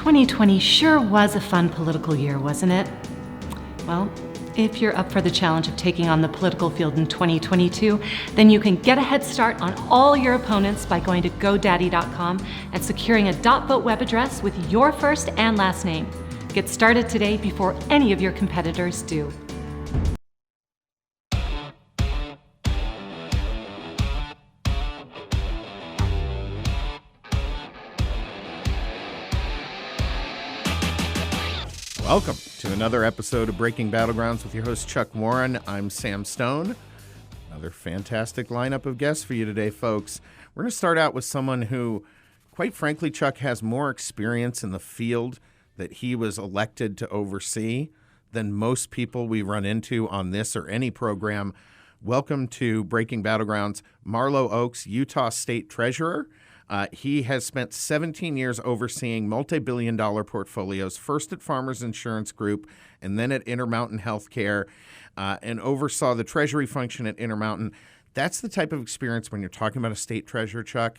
2020 sure was a fun political year, wasn't it? Well, if you're up for the challenge of taking on the political field in 2022, then you can get a head start on all your opponents by going to GoDaddy.com and securing a .vote web address with your first and last name. Get started today before any of your competitors do. Welcome to another episode of Breaking Battlegrounds with your host, Chuck Warren. I'm Sam Stone. Another fantastic lineup of guests for you today, folks. We're going to start out with someone who, quite frankly, Chuck, has more experience in the field that he was elected to oversee than most people we run into on this or any program. Welcome to Breaking Battlegrounds, Marlo Oaks, Utah State Treasurer. He has spent 17 years overseeing multi-billion-dollar portfolios, first at Farmers Insurance Group and then at Intermountain Healthcare, and oversaw the Treasury function at Intermountain. That's the type of experience when you're talking about a state treasurer, Chuck,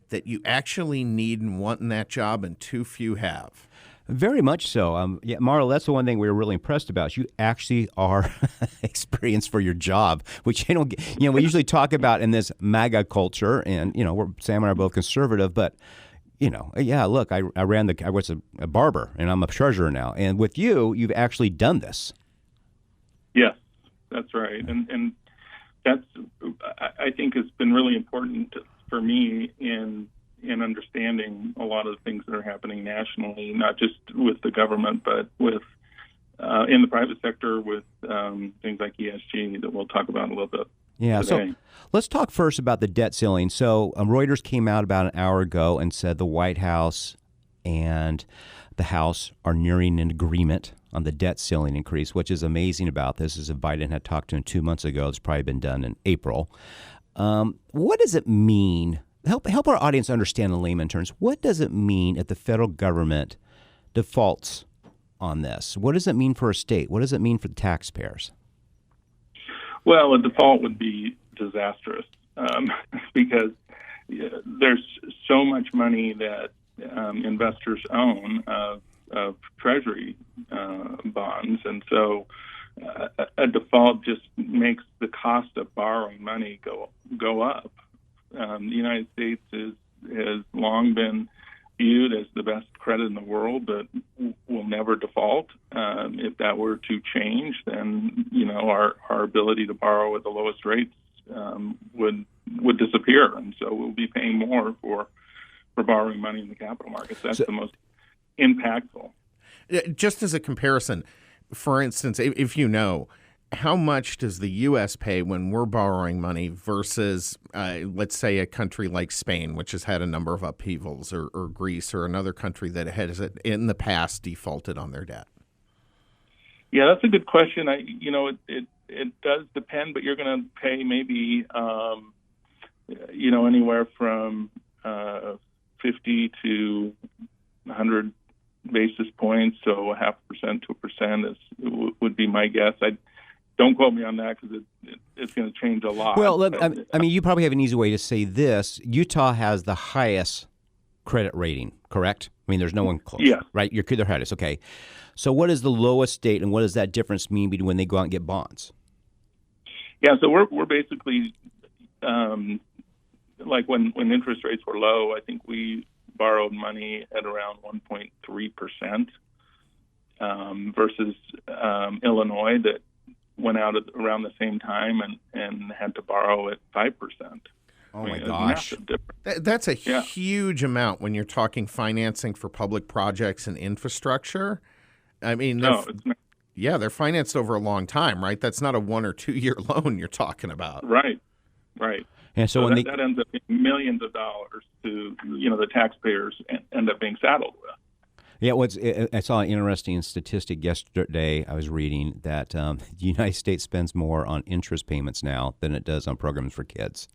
that you actually need and want in that job, and too few have. Very much so. Yeah, Marlo, that's the one thing we were really impressed about. You actually are experienced for your job, which you don't get, we usually talk about in this MAGA culture, and Sam and I are both conservative, but look, I was a barber, and I'm a treasurer now, and with you, you've actually done this. Yes, that's right, and that's I think has been really important for me in understanding a lot of the things that are happening nationally, not just with the government, but with in the private sector with things like ESG that we'll talk about a little bit. Yeah, today. So let's talk first about the debt ceiling. So Reuters came out about an hour ago and said the White House and the House are nearing an agreement on the debt ceiling increase. Which is amazing about this is if Biden had talked to him 2 months ago, it's probably been done in April. What does it mean? Help our audience understand in layman terms. What does it mean if the federal government defaults on this? What does it mean for a state? What does it mean for the taxpayers? Well, a default would be disastrous because there's so much money that investors own of Treasury bonds, and so a default just makes the cost of borrowing money go up. The United States has long been viewed as the best credit in the world, but will never default. If that were to change, then our ability to borrow at the lowest rates would disappear, and so we'll be paying more for borrowing money in the capital markets. That's the most impactful. Just as a comparison, for instance, if how much does the U.S. pay when we're borrowing money versus, let's say, a country like Spain, which has had a number of upheavals, or Greece, or another country that has in the past defaulted on their debt? Yeah, that's a good question. It does depend, but you're going to pay maybe anywhere from 50 to 100 basis points, so 0.5% to 1% would be my guess. Don't quote me on that because it's going to change a lot. Well, I mean, you probably have an easy way to say this. Utah has the highest credit rating, correct? I mean, there's no one close, right? You're the highest, okay. So what is the lowest state, and what does that difference mean between when they go out and get bonds? Yeah, so we're basically like when interest rates were low, I think we borrowed money at around 1.3% versus Illinois that went out at around the same time and had to borrow at 5%. Oh, my gosh. That's a huge amount when you're talking financing for public projects and infrastructure. I mean, it's not. Yeah, they're financed over a long time, right? That's not a 1 or 2 year loan you're talking about. Right. And so that ends up being millions of dollars to the taxpayers end up being saddled with. Yeah, I saw an interesting statistic yesterday. I was reading that the United States spends more on interest payments now than it does on programs for kids,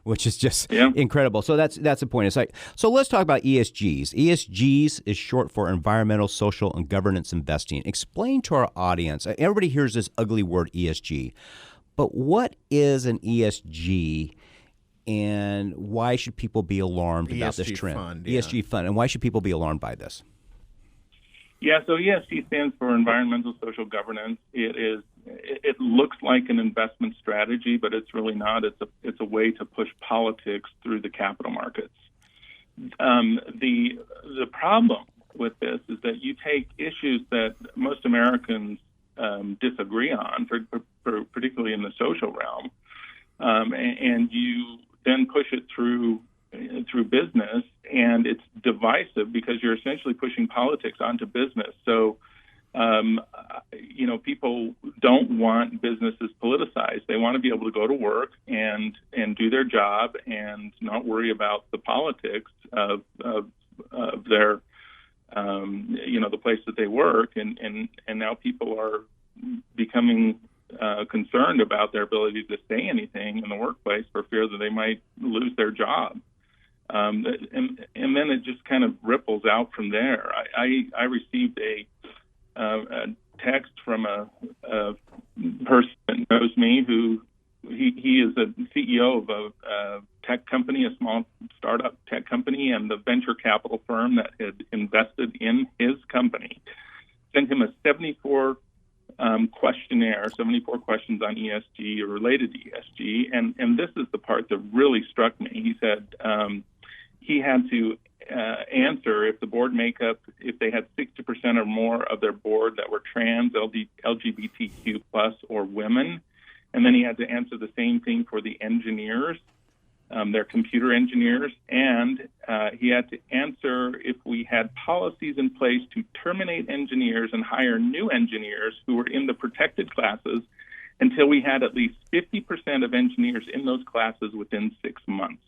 which is just incredible. So that's the point. It's like, so let's talk about ESGs. ESGs is short for environmental, social, and governance investing. Explain to our audience. Everybody hears this ugly word ESG, but what is an ESG? And why should people be alarmed about this trend? Fund, ESG fund, and why should people be alarmed by this? Yeah, so ESG stands for environmental social governance. It looks like an investment strategy, but it's really not. It's a way to push politics through the capital markets. The problem with this is that you take issues that most Americans disagree on, particularly in the social realm, and you then push it through business, and it's divisive because you're essentially pushing politics onto business. So, people don't want businesses politicized. They want to be able to go to work and do their job and not worry about the politics of their, the place that they work. And now people are becoming concerned about their ability to say anything in the workplace for fear that they might lose their job. And then it just kind of ripples out from there. I received a text from a person that knows me who he is a CEO of a tech company, a small startup tech company, and the venture capital firm that had invested in his company sent him a 74 questionnaire, 74 questions on ESG or related to ESG. And this is the part that really struck me. He said he had to answer if the board makeup, if they had 60% or more of their board that were trans, LGBTQ plus, or women. And then he had to answer the same thing for the engineers, their computer engineers. And he had to answer if we had policies in place to terminate engineers and hire new engineers who were in the protected classes until we had at least 50% of engineers in those classes within 6 months.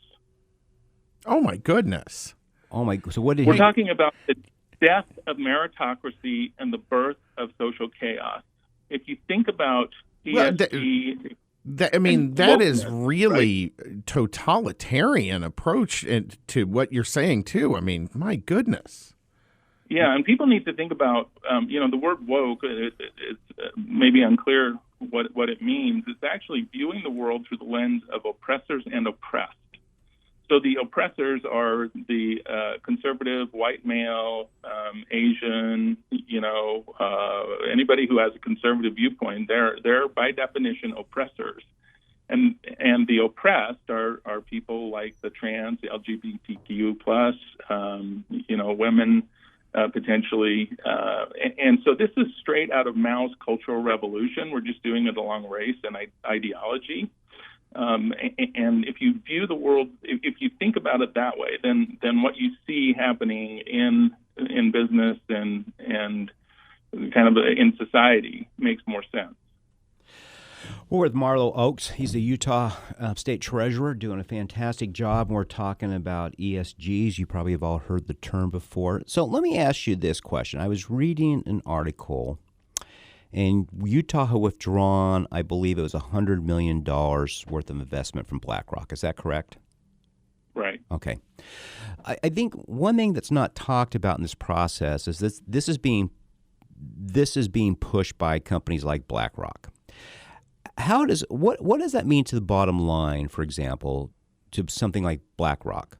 Oh, my goodness. Oh, my. So what did We're talking about the death of meritocracy and the birth of social chaos. If you think about ESG... that is really totalitarian approach to what you're saying, too. I mean, my goodness. Yeah, and people need to think about, the word woke, it's maybe unclear what it means. It's actually viewing the world through the lens of oppressors and oppressed. So the oppressors are the conservative, white male, Asian, anybody who has a conservative viewpoint. They're by definition oppressors, and the oppressed are people like the trans, the LGBTQ plus, women potentially, and so this is straight out of Mao's Cultural Revolution. We're just doing it along race and ideology. And if you view the world, if you think about it that way, then what you see happening in business and kind of in society makes more sense. We're with Marlo Oaks. He's the Utah State Treasurer, doing a fantastic job. We're talking about ESGs. You probably have all heard the term before. So let me ask you this question. I was reading an article, and Utah had withdrawn, I believe it was $100 million worth of investment from BlackRock. Is that correct? Right. Okay. I think one thing that's not talked about in this process is this is being pushed by companies like BlackRock. What does that mean to the bottom line, for example, to something like BlackRock,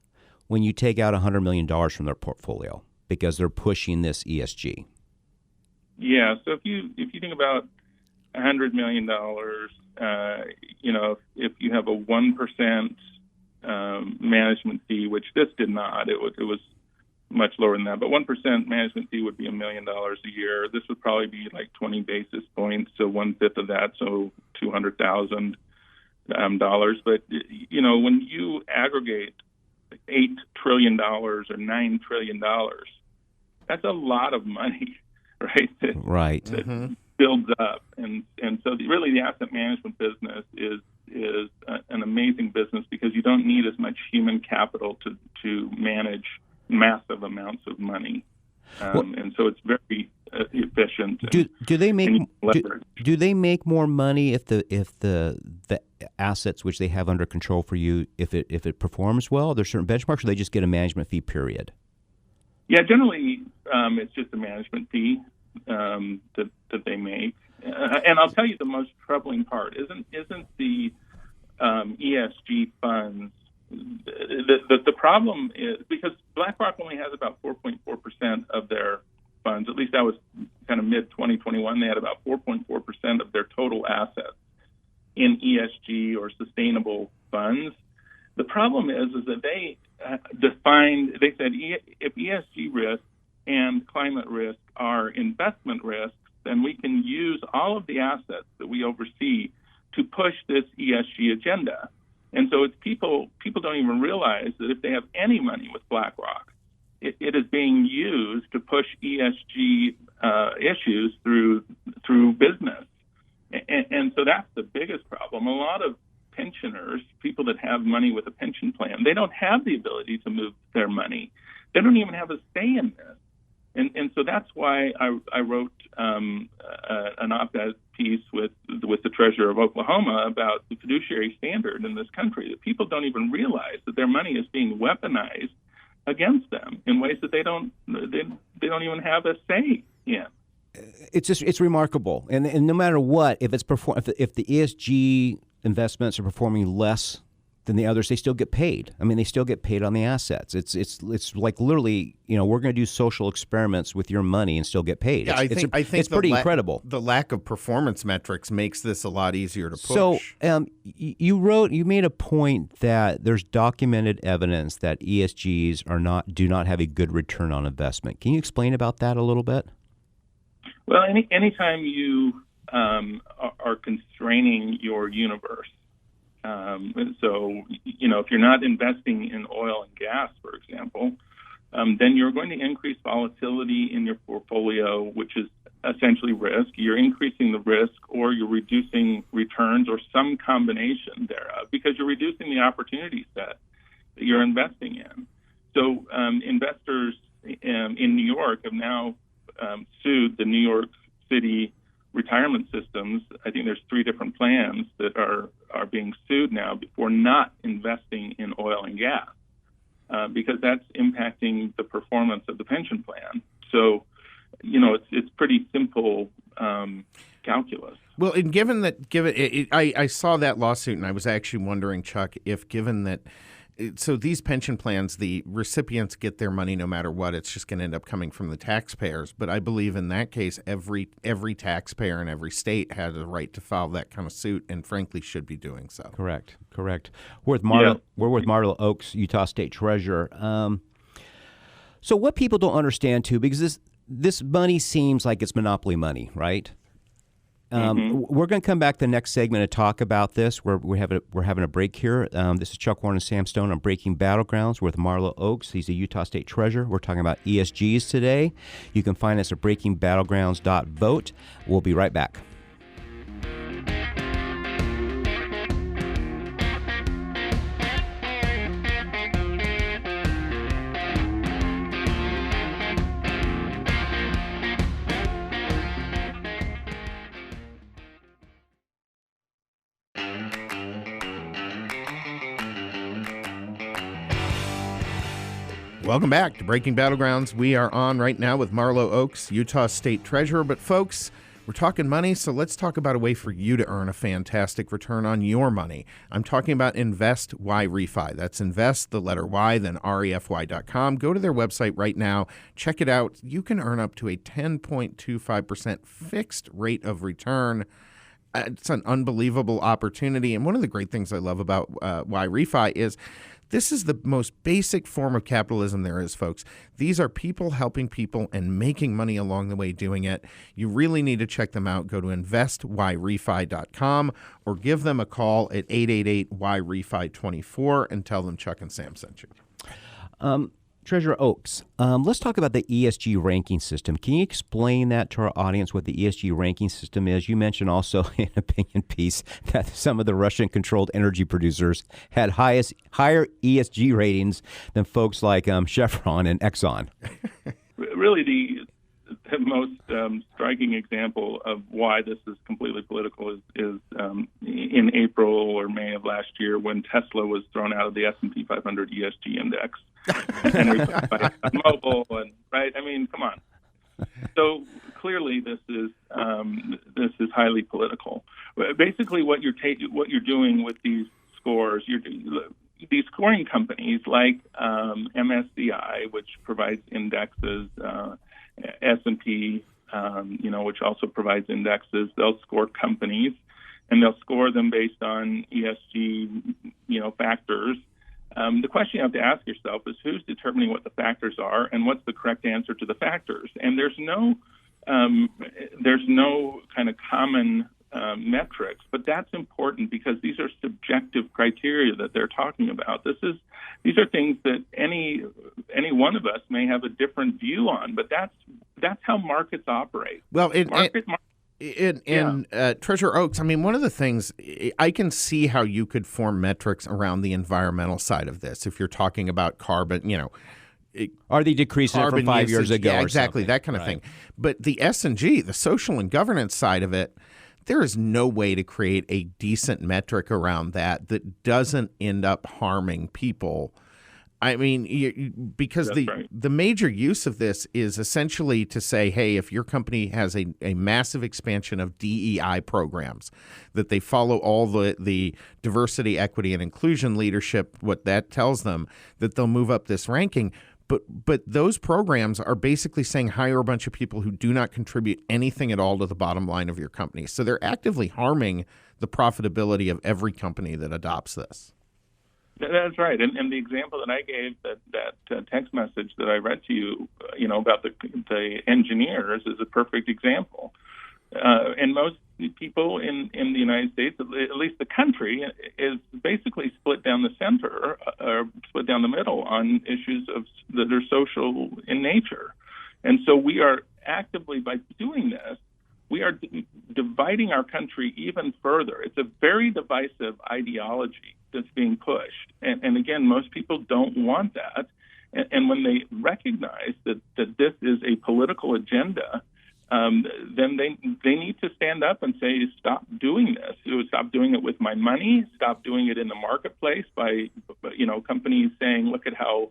when you take out $100 million from their portfolio because they're pushing this ESG? Yeah. So if you think about $100 million, if you have a 1% management fee, which this did not, it was much lower than that, but 1% management fee would be $1 million a year. This would probably be like 20 basis points, so 1/5 of that, so $200,000. But when you aggregate $8 trillion or $9 trillion, that's a lot of money, right? Right. That builds up, and so really the asset management business is an amazing business because you don't need as much human capital to manage massive amounts of money, and so it's very efficient. Do they make more money if the assets which they have under control for you, if it performs well? There's certain benchmarks, or they just get a management fee, period? Yeah, generally it's just a management fee that they make. And I'll tell you the most troubling part isn't the ESG funds. The problem is because BlackRock only has about 4.4% of their funds, at least that was kind of mid-2021, they had about 4.4% of their total assets in ESG or sustainable funds. The problem is that they said if ESG risk and climate risk are investment risks, then we can use all of the assets that we oversee to push this ESG agenda. And so it's people don't even realize that if they have any money with BlackRock, it is being used to push ESG issues through business. And so that's the biggest problem. A lot of pensioners, people that have money with a pension plan, they don't have the ability to move their money. They don't even have a say in this. And so that's why I wrote an op-ed piece with the Treasurer of Oklahoma about the fiduciary standard in this country, that people don't even realize that their money is being weaponized against them in ways that they don't even have a say in. It's remarkable, and no matter what, if the ESG investments are performing less than the others, they still get paid. I mean, they still get paid on the assets. It's like literally, we're going to do social experiments with your money and still get paid. Yeah, I think it's pretty incredible. The lack of performance metrics makes this a lot easier to push. So you made a point that there's documented evidence that ESGs do not have a good return on investment. Can you explain about that a little bit? Well, anytime you are constraining your universe. So, if you're not investing in oil and gas, for example, then you're going to increase volatility in your portfolio, which is essentially risk. You're increasing the risk, or you're reducing returns, or some combination thereof, because you're reducing the opportunity set that you're investing in. So investors in New York have now sued the New York City retirement systems. I think there's 3 different plans that are being sued now for not investing in oil and gas, because that's impacting the performance of the pension plan. So, it's pretty simple calculus. Well, and I saw that lawsuit, and I was actually wondering, Chuck, if given that. So these pension plans, the recipients get their money no matter what. It's just going to end up coming from the taxpayers. But I believe in that case, every taxpayer in every state has a right to file that kind of suit, and frankly should be doing so. Correct. We're with Marlo Oaks, Utah State Treasurer. So what people don't understand too, because this money seems like it's monopoly money, right? We're going to come back the next segment and talk about this. We're having a break here. This is Chuck Warren and Sam Stone on Breaking Battlegrounds with Marlo Oaks. He's a Utah State Treasurer. We're talking about ESGs today. You can find us at breakingbattlegrounds.vote. We'll be right back. Welcome back to Breaking Battlegrounds. We are on right now with Marlo Oaks, Utah State Treasurer. But folks, we're talking money, so let's talk about a way for you to earn a fantastic return on your money. I'm talking about Invest Y Refi. That's invest, the letter Y, then refy.com. Go to their website right now. Check it out. You can earn up to a 10.25% fixed rate of return. It's an unbelievable opportunity. And one of the great things I love about Y Refi is this is the most basic form of capitalism there is, folks. These are people helping people and making money along the way doing it. You really need to check them out. Go to investyrefy.com or give them a call at 888-YREFI-24 and tell them Chuck and Sam sent you. Treasurer Oaks, let's talk about the ESG ranking system. Can you explain that to our audience, what the ESG ranking system is? You mentioned also in an opinion piece that some of the Russian-controlled energy producers had higher ESG ratings than folks like Chevron and Exxon. Really, the most striking example of why this is completely political is in April or May of last year when Tesla was thrown out of the S&P 500 ESG index. And by mobile, and right? I mean, come on. So clearly, this is highly political. Basically, what you're doing with these scores, these scoring companies like MSCI, which provides indexes, S&P, which also provides indexes. They'll score companies, and they'll score them based on ESG, factors. The question you have to ask yourself is who's determining what the factors are and what's the correct answer to the factors. And there's no kind of common metrics, but that's important because these are subjective criteria that they're talking about. These are things that any one of us may have a different view on, but that's how markets operate. Well, in Treasurer Oaks, I mean, one of the things, I can see how you could form metrics around the environmental side of this if you're talking about carbon, Are they decreasing it from 5 years ago? Yeah, or exactly, something? that kind of thing. But the S&G, the social and governance side of it, there is no way to create a decent metric around that doesn't end up harming people. I mean, because the major use of this is essentially to say, hey, if your company has a massive expansion of DEI programs, that they follow all the diversity, equity, and inclusion leadership, what that tells them, that they'll move up this ranking. But those programs are basically saying hire a bunch of people who do not contribute anything at all to the bottom line of your company. So they're actively harming the profitability of every company that adopts this. That's right. And the example that I gave, that text message that I read to you, about the engineers is a perfect example. And most people in the United States, at least the country, is basically split down the center or split down the middle on issues that are social in nature. And so we are actively, by doing this, we are dividing our country even further. It's a very divisive ideology that's being pushed. And again, most people don't want that. And when they recognize that this is a political agenda, then they need to stand up and say, stop doing this. Stop doing it with my money. Stop doing it in the marketplace by, companies saying, look at how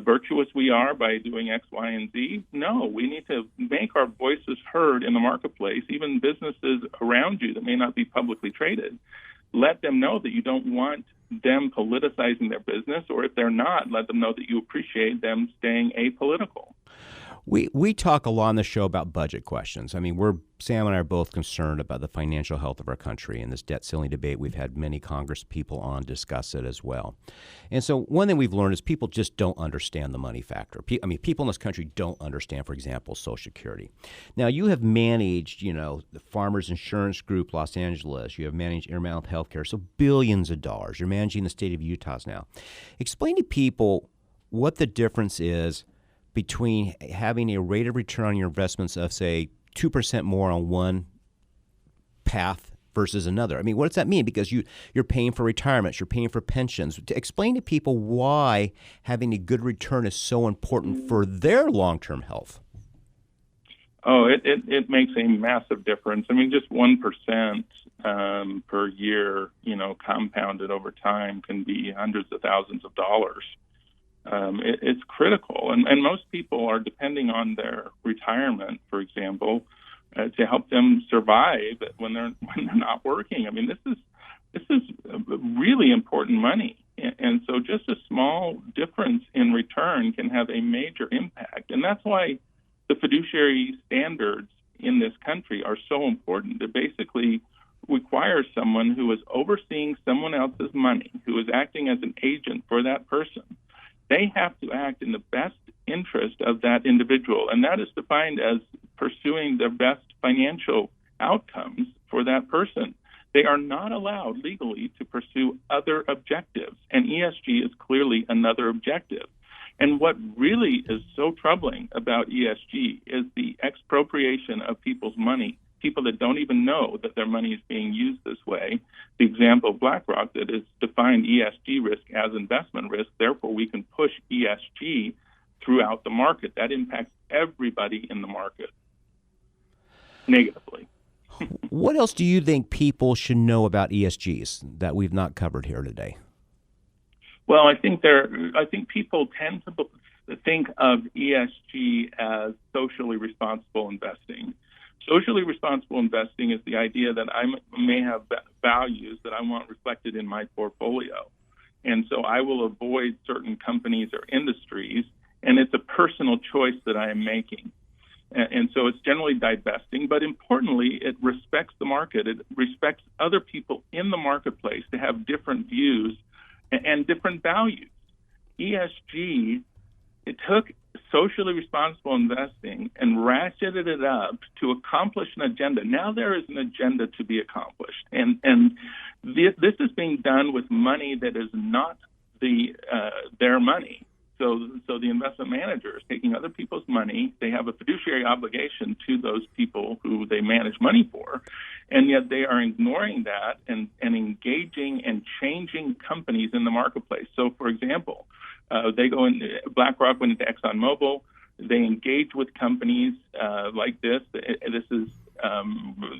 virtuous we are by doing X, Y, and Z. No, we need to make our voices heard in the marketplace, even businesses around you that may not be publicly traded. Let them know that you don't want them politicizing their business, or if they're not, let them know that you appreciate them staying apolitical. We talk a lot on the show about budget questions. I mean, Sam and I are both concerned about the financial health of our country. And this debt ceiling debate, we've had many Congress people on discuss it as well. And so one thing we've learned is people just don't understand the money factor. People in this country don't understand, for example, Social Security. Now, you have managed, the Farmers Insurance Group, Los Angeles. You have managed Intermountain Healthcare, so billions of dollars. You're managing the state of Utah's now. Explain to people what the difference is between having a rate of return on your investments of, say, 2% more on one path versus another. I mean, what does that mean? Because you're paying for retirements, you're paying for pensions. Explain to people why having a good return is so important for their long-term health. Oh, it makes a massive difference. I mean, just 1% per year, compounded over time can be hundreds of thousands of dollars. It's critical, and most people are depending on their retirement, for example, to help them survive when they're not working. I mean, this is really important money, and so just a small difference in return can have a major impact, and that's why the fiduciary standards in this country are so important. It basically requires someone who is overseeing someone else's money, who is acting as an agent for that person. They have to act in the best interest of that individual, and that is defined as pursuing the best financial outcomes for that person. They are not allowed legally to pursue other objectives, and ESG is clearly another objective. And what really is so troubling about ESG is the expropriation of people's money, people that don't even know that their money is being used this way. The example of BlackRock that is defined ESG risk as investment risk, therefore we can push ESG throughout the market. That impacts everybody in the market negatively. What else do you think people should know about ESGs that we've not covered here today? Well, I think people tend to think of ESG as socially responsible investing. Socially responsible investing is the idea that I may have values that I want reflected in my portfolio. And so I will avoid certain companies or industries, and it's a personal choice that I am making. And so it's generally divesting, but importantly, it respects the market. It respects other people in the marketplace to have different views and different values. ESG, it took socially responsible investing and ratcheted it up to accomplish an agenda. Now there is an agenda to be accomplished. And this is being done with money that is not their money. So the investment manager is taking other people's money. They have a fiduciary obligation to those people who they manage money for, and yet they are ignoring that and engaging and changing companies in the marketplace. So, for example, they go in. BlackRock went into ExxonMobil. They engage with companies like this. This is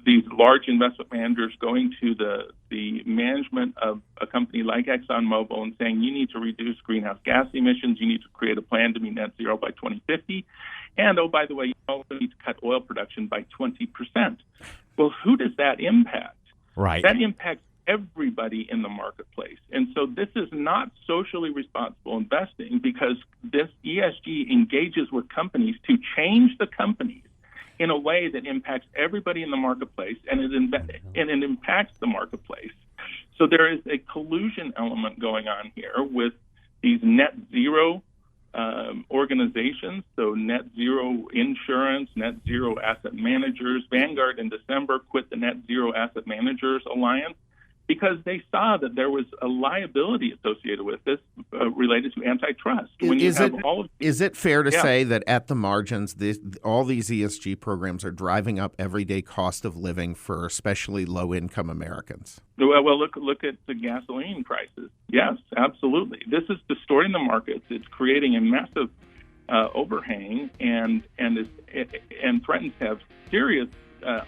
these large investment managers going to the management of a company like ExxonMobil and saying, you need to reduce greenhouse gas emissions, you need to create a plan to be net zero by 2050, and, oh, by the way, you also need to cut oil production by 20%. Well, who does that impact? Right. That impacts everybody in the marketplace. And so this is not socially responsible investing, because this ESG engages with companies to change the companies in a way that impacts everybody in the marketplace, and it impacts the marketplace. So there is a collusion element going on here with these net zero organizations, so net zero insurance, net zero asset managers. Vanguard in December quit the Net Zero Asset Managers Alliance because they saw that there was a liability associated with this related to antitrust. Is it fair to say that at the margins, all these ESG programs are driving up everyday cost of living for especially low-income Americans? Well, look at the gasoline prices. Yes, absolutely. This is distorting the markets. It's creating a massive overhang and threatens to have serious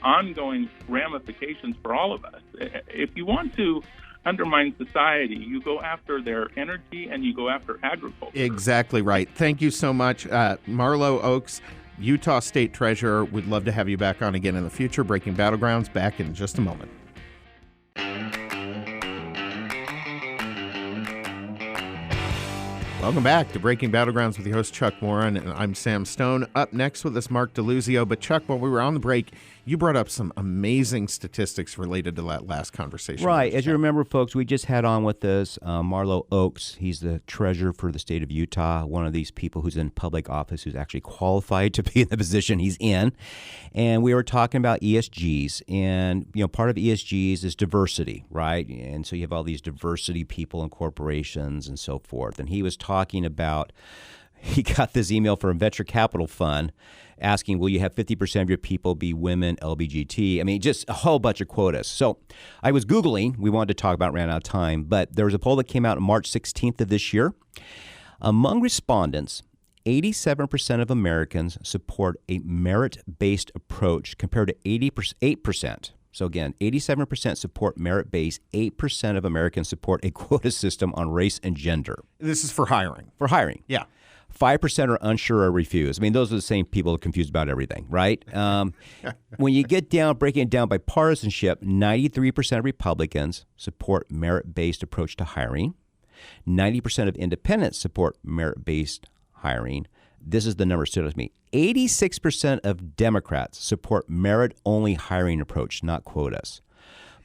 ongoing ramifications for all of us. If you want to undermine society, you go after their energy and you go after agriculture. Exactly right. Thank you so much. Marlo Oaks, Utah State Treasurer. We'd love to have you back on again in the future. Breaking Battlegrounds, back in just a moment. Welcome back to Breaking Battlegrounds with your host, Chuck Warren, and I'm Sam Stone. Up next with us, Mark DeLuzio. But, Chuck, while we were on the break, you brought up some amazing statistics related to that last conversation. Right. As you remember, folks, we just had on with us Marlo Oaks. He's the treasurer for the state of Utah, one of these people who's in public office who's actually qualified to be in the position he's in. And we were talking about ESGs. And, part of ESGs is diversity, right? And so you have all these diversity people and corporations and so forth. And he was talking about, he got this email from a venture capital fund asking, will you have 50% of your people be women, LGBT? I mean, just a whole bunch of quotas. So I was Googling. We wanted to talk about it, ran out of time. But there was a poll that came out on March 16th of this year. Among respondents, 87% of Americans support a merit-based approach compared to 8%. So again, 87% support merit-based, 8% of Americans support a quota system on race and gender. This is for hiring. For hiring. Yeah. 5% are unsure or refuse. I mean, those are the same people who are confused about everything, right? When you get down, breaking it down by partisanship, 93% of Republicans support merit-based approach to hiring. 90% of independents support merit-based hiring. This is the number that stood out to me. 86% of Democrats support merit-only hiring approach, not quotas.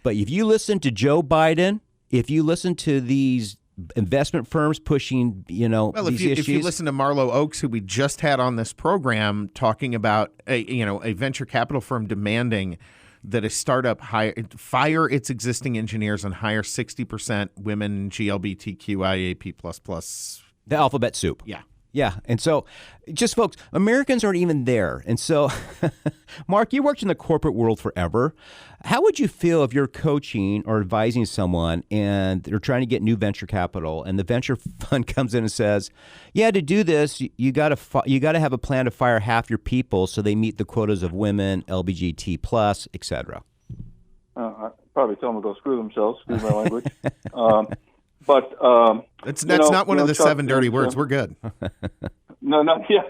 But if you listen to Joe Biden, if you listen to these investment firms pushing, these issues. If you listen to Marlo Oaks, who we just had on this program, talking about a venture capital firm demanding that a startup fire its existing engineers and hire 60% women, GLBTQIAP++. The alphabet soup. Yeah. Yeah. And so just folks, Americans aren't even there. And so, Mark, you worked in the corporate world forever. How would you feel if you're coaching or advising someone and they're trying to get new venture capital and the venture fund comes in and says, yeah, to do this, you got to have a plan to fire half your people so they meet the quotas of women, LGBT+, et cetera? I'd probably tell them to go screw themselves, excuse my language. But that's not one of the 7 dirty words. We're good. No, yeah.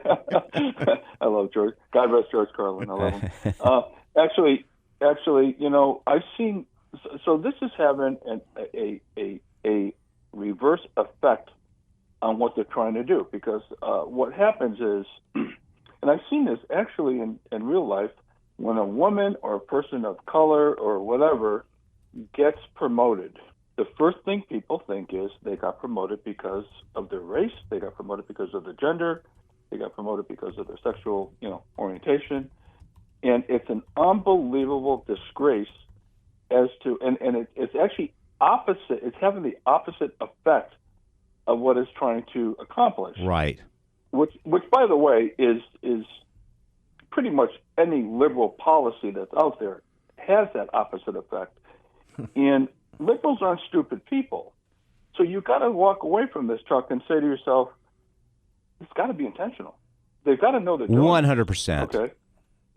I love George. God rest George Carlin. I love him. Actually, I've seen. So this is having a reverse effect on what they're trying to do, because what happens is and I've seen this actually in real life, when a woman or a person of color or whatever gets promoted, the first thing people think is they got promoted because of their race, they got promoted because of their gender, they got promoted because of their sexual, orientation. And it's an unbelievable disgrace as to, and it's actually opposite, it's having the opposite effect of what it's trying to accomplish. Right. Which by the way, is pretty much any liberal policy that's out there has that opposite effect. And liberals aren't stupid people. So you got to walk away from this, Chuck, and say to yourself, it's got to be intentional. They've got to know they're doing 100%.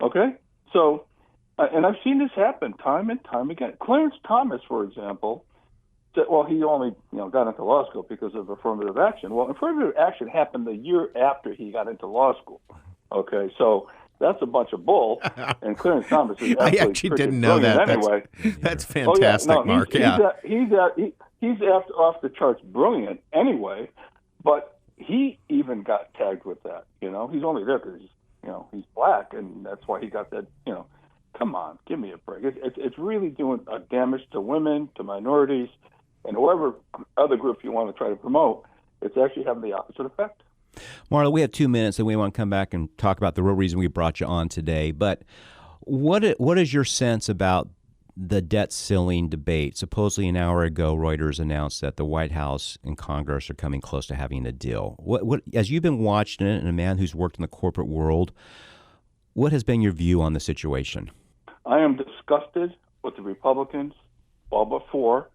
Okay. So, and I've seen this happen time and time again. Clarence Thomas, for example, said, well, he only got into law school because of affirmative action. Well, affirmative action happened the year after he got into law school. Okay, so that's a bunch of bull. And Clarence Thomas is I actually didn't know that. Anyway, that's fantastic, Mark. He's off the charts brilliant anyway, but he even got tagged with that. He's only there because he's black, and that's why he got that. Come on, give me a break. It's really doing a damage to women, to minorities, and whoever other group you want to try to promote. It's actually having the opposite effect. Marlo, we have 2 minutes, and we want to come back and talk about the real reason we brought you on today. But what is your sense about the debt ceiling debate? Supposedly an hour ago, Reuters announced that the White House and Congress are coming close to having a deal. What as you've been watching it, and a man who's worked in the corporate world, what has been your view on the situation? I am disgusted with the Republicans, all but four.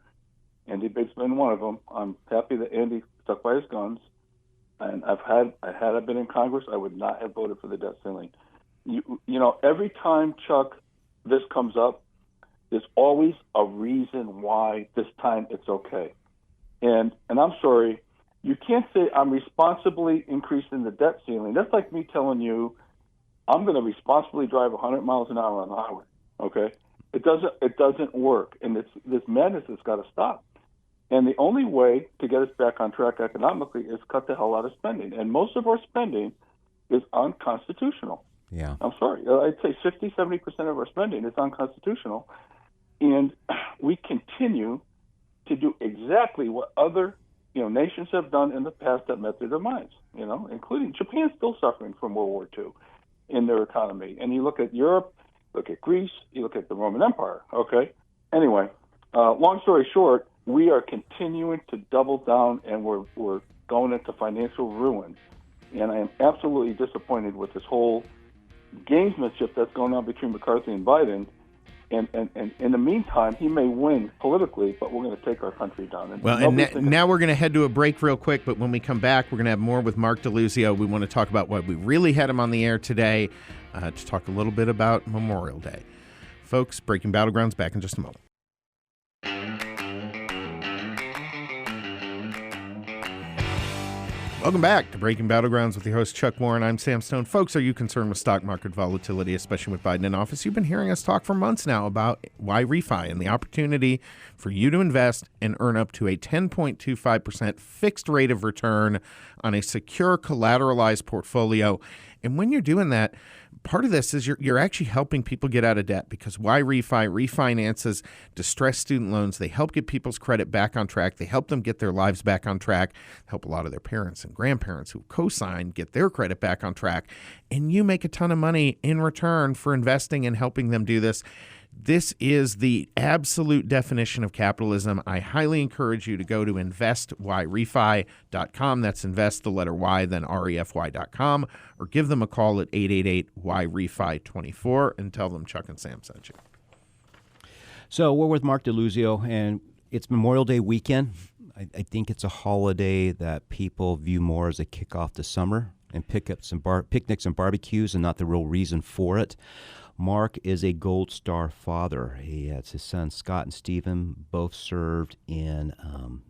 Andy Big's been one of them. I'm happy that Andy stuck by his guns. And had I been in Congress, I would not have voted for the debt ceiling. Every time, Chuck, this comes up, there's always a reason why this time it's okay. And I'm sorry, you can't say I'm responsibly increasing the debt ceiling. That's like me telling you I'm going to responsibly drive 100 miles an hour on the highway. Okay, it doesn't work, and this madness has got to stop. And the only way to get us back on track economically is cut the hell out of spending. And most of our spending is unconstitutional. Yeah. I'm sorry. I'd say 60-70% of our spending is unconstitutional. And we continue to do exactly what other nations have done in the past that met their demise, including Japan's still suffering from World War II in their economy. And you look at Europe, look at Greece, you look at the Roman Empire, okay? Anyway, long story short, we are continuing to double down, and we're going into financial ruin. And I am absolutely disappointed with this whole gamesmanship that's going on between McCarthy and Biden. And in the meantime, he may win politically, but we're going to take our country down. Now we're going to head to a break real quick, but when we come back, we're going to have more with Mark DeLuzio. We want to talk about why we really had him on the air today, to talk a little bit about Memorial Day. Folks, Breaking Battlegrounds, back in just a moment. Welcome back to Breaking Battlegrounds with your host, Chuck Warren. I'm Sam Stone. Folks, are you concerned with stock market volatility, especially with Biden in office? You've been hearing us talk for months now about why refi and the opportunity for you to invest and earn up to a 10.25% fixed rate of return on a secure collateralized portfolio. And when you're doing that, part of this is you're actually helping people get out of debt, because why refi refinances distressed student loans. They help get people's credit back on track. They help them get their lives back on track, help a lot of their parents and grandparents who co-sign get their credit back on track. And you make a ton of money in return for investing and helping them do this. This is the absolute definition of capitalism. I highly encourage you to go to investwhyrefi.com. That's invest, the letter Y, then refy.com, or give them a call at 888-YREFI24 and tell them Chuck and Sam sent you. So we're with Mark DeLuzio, and it's Memorial Day weekend. I think it's a holiday that people view more as a kickoff to summer and pick up some picnics and barbecues, and not the real reason for it. Mark is a Gold Star father. He has his sons, Scott and Stephen, both served in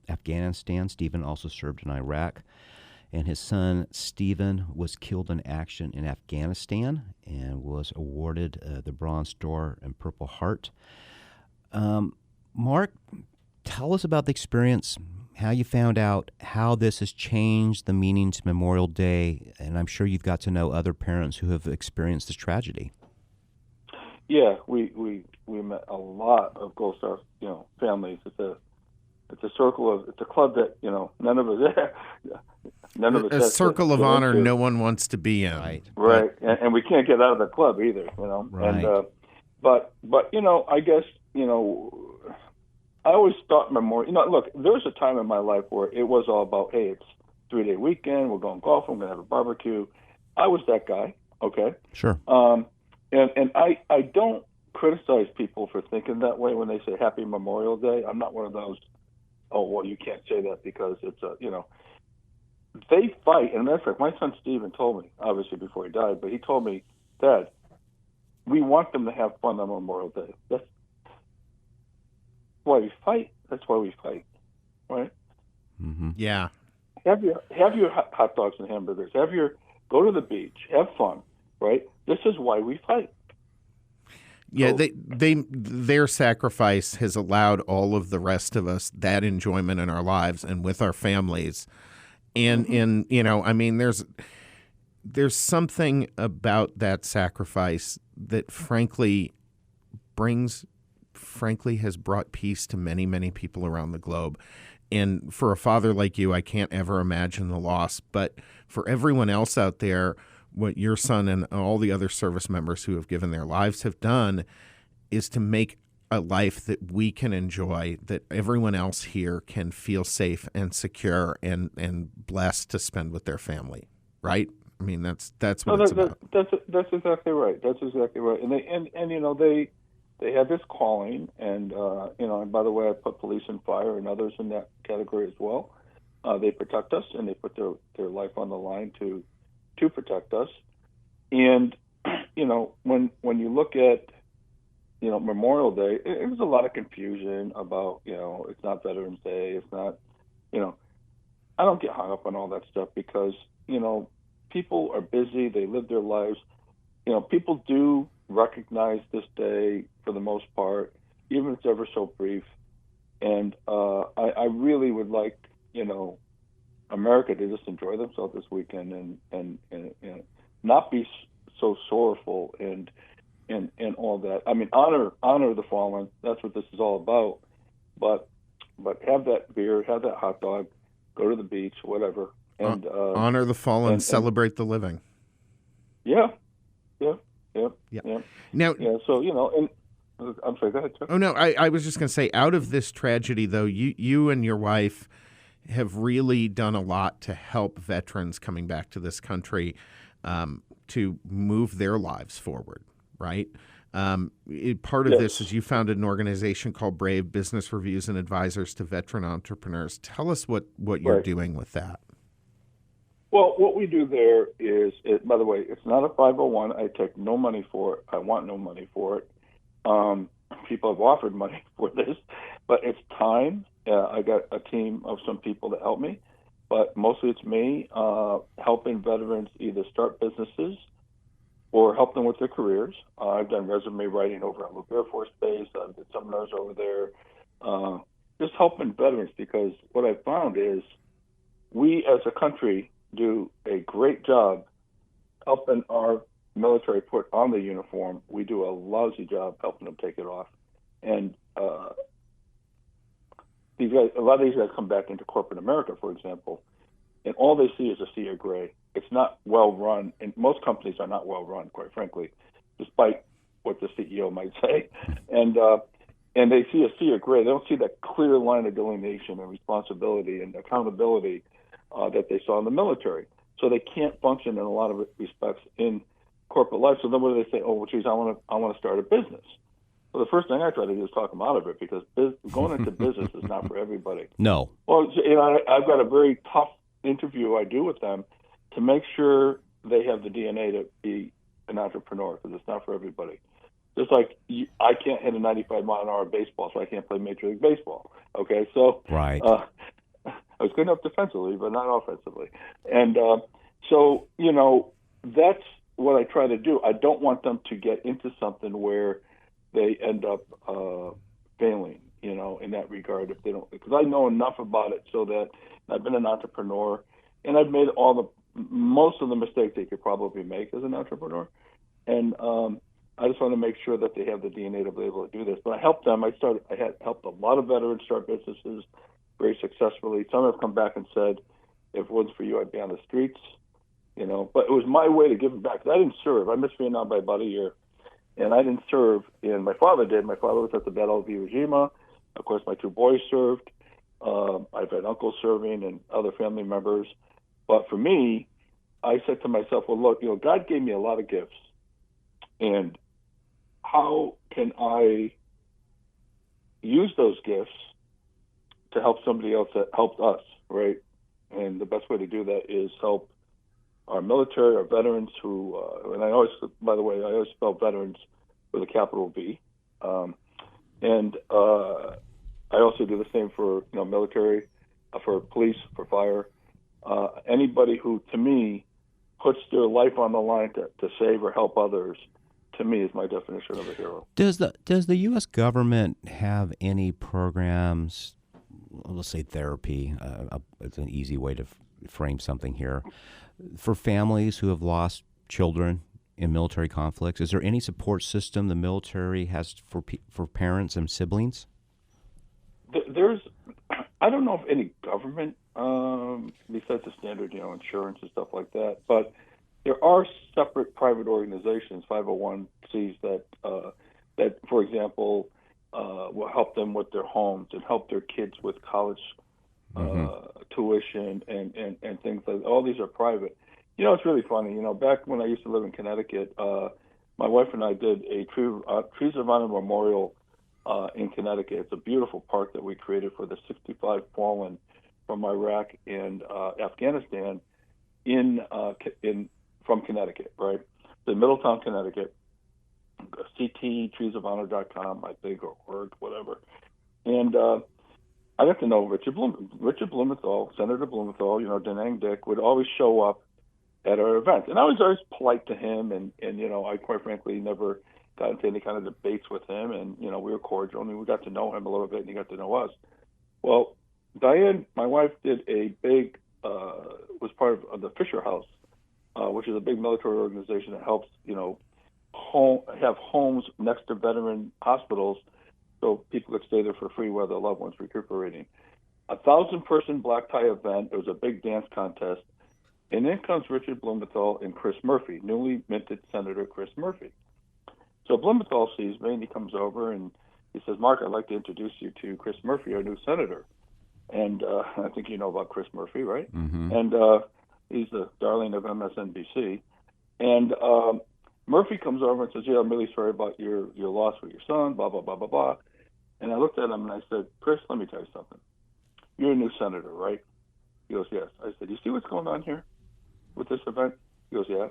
Afghanistan. Stephen also served in Iraq. And his son, Stephen, was killed in action in Afghanistan and was awarded the Bronze Star and Purple Heart. Mark, tell us about the experience how you found out how this has changed the meaning to Memorial Day, and I'm sure you've got to know other parents who have experienced this tragedy. Yeah, we met a lot of Gold Star, families. It's a club that none of us a circle of honor no one wants to be in. Right, and we can't get out of the club either. Right. And but I guess I always thought Memorial. Look, there was a time in my life where it was all about, hey, it's 3-day weekend, we're going golfing, we're gonna have a barbecue. I was that guy. Okay. Sure. And I don't criticize people for thinking that way when they say Happy Memorial Day. I'm not one of those, oh, well, you can't say that because it's they fight. And matter of fact, my son Steven told me, obviously before he died, but he told me, Dad, we want them to have fun on Memorial Day. That's why we fight. That's why we fight, right? Mm-hmm. Yeah. Have your hot dogs and hamburgers. Go to the beach. Have fun, right? This is why we fight. Yeah, their sacrifice has allowed all of the rest of us that enjoyment in our lives and with our families. And there's something about that sacrifice that frankly has brought peace to many, many people around the globe. And for a father like you, I can't ever imagine the loss. But for everyone else out there, what your son and all the other service members who have given their lives have done is to make a life that we can enjoy, that everyone else here can feel safe and secure and blessed to spend with their family, right? I mean, that's what it's about. That's exactly right. That's exactly right. And they had this calling, and and by the way, I put police and fire and others in that category as well. They protect us, and they put their life on the line to protect us. And when you look at Memorial Day, it was a lot of confusion about it's not Veterans Day, it's not I don't get hung up on all that stuff because people are busy, they live their lives. People do recognize this day for the most part, even if it's ever so brief. And I really would like America to just enjoy themselves this weekend and not be so sorrowful and all that. I mean, honor the fallen. That's what this is all about. But have that beer, have that hot dog, go to the beach, whatever, and honor the fallen, celebrate the living. Yeah. Now, so and I'm sorry. Go ahead, Chuck. Oh no, I was just going to say, out of this tragedy, though, you and your wife have really done a lot to help veterans coming back to this country to move their lives forward, right? Part of this is you founded an organization called Brave, Business Reviews and Advisors to Veteran Entrepreneurs. Tell us what you're doing with that. Well, what we do there is, by the way, it's not a 501. I take no money for it. I want no money for it. People have offered money for this, but it's time. I got a team of some people that help me, but mostly it's me helping veterans either start businesses or help them with their careers. I've done resume writing over at Luke Air Force Base. I've did seminars over there, just helping veterans, because what I found is we as a country do a great job helping our military put on the uniform. We do a lousy job helping them take it off. And these guys, a lot of these guys come back into corporate America, for example, and all they see is a sea of gray. It's not well run, and most companies are not well run, quite frankly, despite what the CEO might say. And they see a sea of gray. They don't see that clear line of delineation and responsibility and accountability that they saw in the military. So they can't function in a lot of respects in corporate life. So then what do they say? Oh, well, geez, I want to start a business. Well, the first thing I try to do is talk them out of it, because going into business is not for everybody. No. Well, I've got a very tough interview I do with them to make sure they have the DNA to be an entrepreneur, because it's not for everybody. Just like I can't hit a 95-mile-an-hour baseball, so I can't play Major League Baseball. Okay, so right. I was good enough defensively, but not offensively. And so, that's what I try to do. I don't want them to get into something where they end up failing. in that regard if they don't, because I know enough about it so that I've been an entrepreneur and I've made most of the mistakes they could probably make as an entrepreneur. And I just want to make sure that they have the DNA to be able to do this. But I helped them. I had helped a lot of veterans start businesses very successfully. Some have come back and said, if it wasn't for you, I'd be on the streets. But it was my way to give back. I didn't serve. I missed Vietnam by about a year, and I didn't serve. And my father did. My father was at the Battle of Iwo Jima. Of course, my two boys served. I've had uncles serving and other family members. But for me, I said to myself, well, look, God gave me a lot of gifts. And how can I use those gifts to help somebody else that helped us, right? And the best way to do that is help our military, our veterans who, and I always spell veterans with a capital V. And I also do the same for, military, for police, for fire. Anybody who, to me, puts their life on the line to save or help others, to me, is my definition of a hero. Does the U.S. government have any programs, let's say therapy, it's an easy way to frame something here, for families who have lost children in military conflicts? Is there any support system the military has for parents and siblings? I don't know of any government besides the standard, insurance and stuff like that, but there are separate private organizations, 501(c)s that, for example, will help them with their homes and help their kids with college tuition and things like that. All these are private. It's really funny. Back when I used to live in Connecticut, my wife and I did a Trees of Honor Memorial in Connecticut. It's a beautiful park that we created for the 65 fallen from Iraq and Afghanistan from Connecticut, right? The Middletown, Connecticut, cttreesofhonor.com, I think, or org, whatever. And I got to know Richard Blumenthal, Senator Blumenthal, Da Nang Dick would always show up at our events. And I was always polite to him, and I quite frankly never got into any kind of debates with him, and, we were cordial, and we got to know him a little bit, and he got to know us. Well, Diane, my wife, did a big, was part of the Fisher House, which is a big military organization that helps, have homes next to veteran hospitals so people could stay there for free while their loved ones recuperating. 1,000-person black tie event. It was a big dance contest. And then comes Richard Blumenthal and Chris Murphy, newly minted Senator Chris Murphy. So Blumenthal sees me, and he comes over, and he says, Mark, I'd like to introduce you to Chris Murphy, our new senator. And I think you know about Chris Murphy, right? Mm-hmm. And he's the darling of MSNBC. And Murphy comes over and says, I'm really sorry about your loss with your son, blah, blah, blah, blah, blah. And I looked at him, and I said, Chris, let me tell you something. You're a new senator, right? He goes, yes. I said, you see what's going on here with this event? He goes, yeah.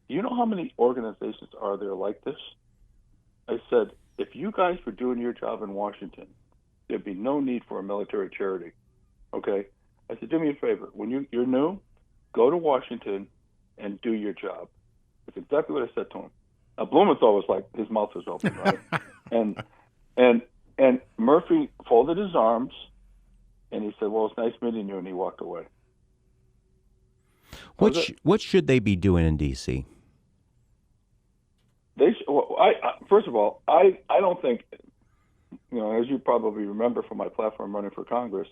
Do you know how many organizations are there like this? I said, if you guys were doing your job in Washington, there'd be no need for a military charity, okay? I said, do me a favor. When you're new, go to Washington and do your job. That's exactly what I said to him. Now, Blumenthal was like, his mouth was open, right? and Murphy folded his arms, and he said, well, it's nice meeting you, and he walked away. What should they be doing in D.C.? First of all, I don't think, as you probably remember from my platform running for Congress,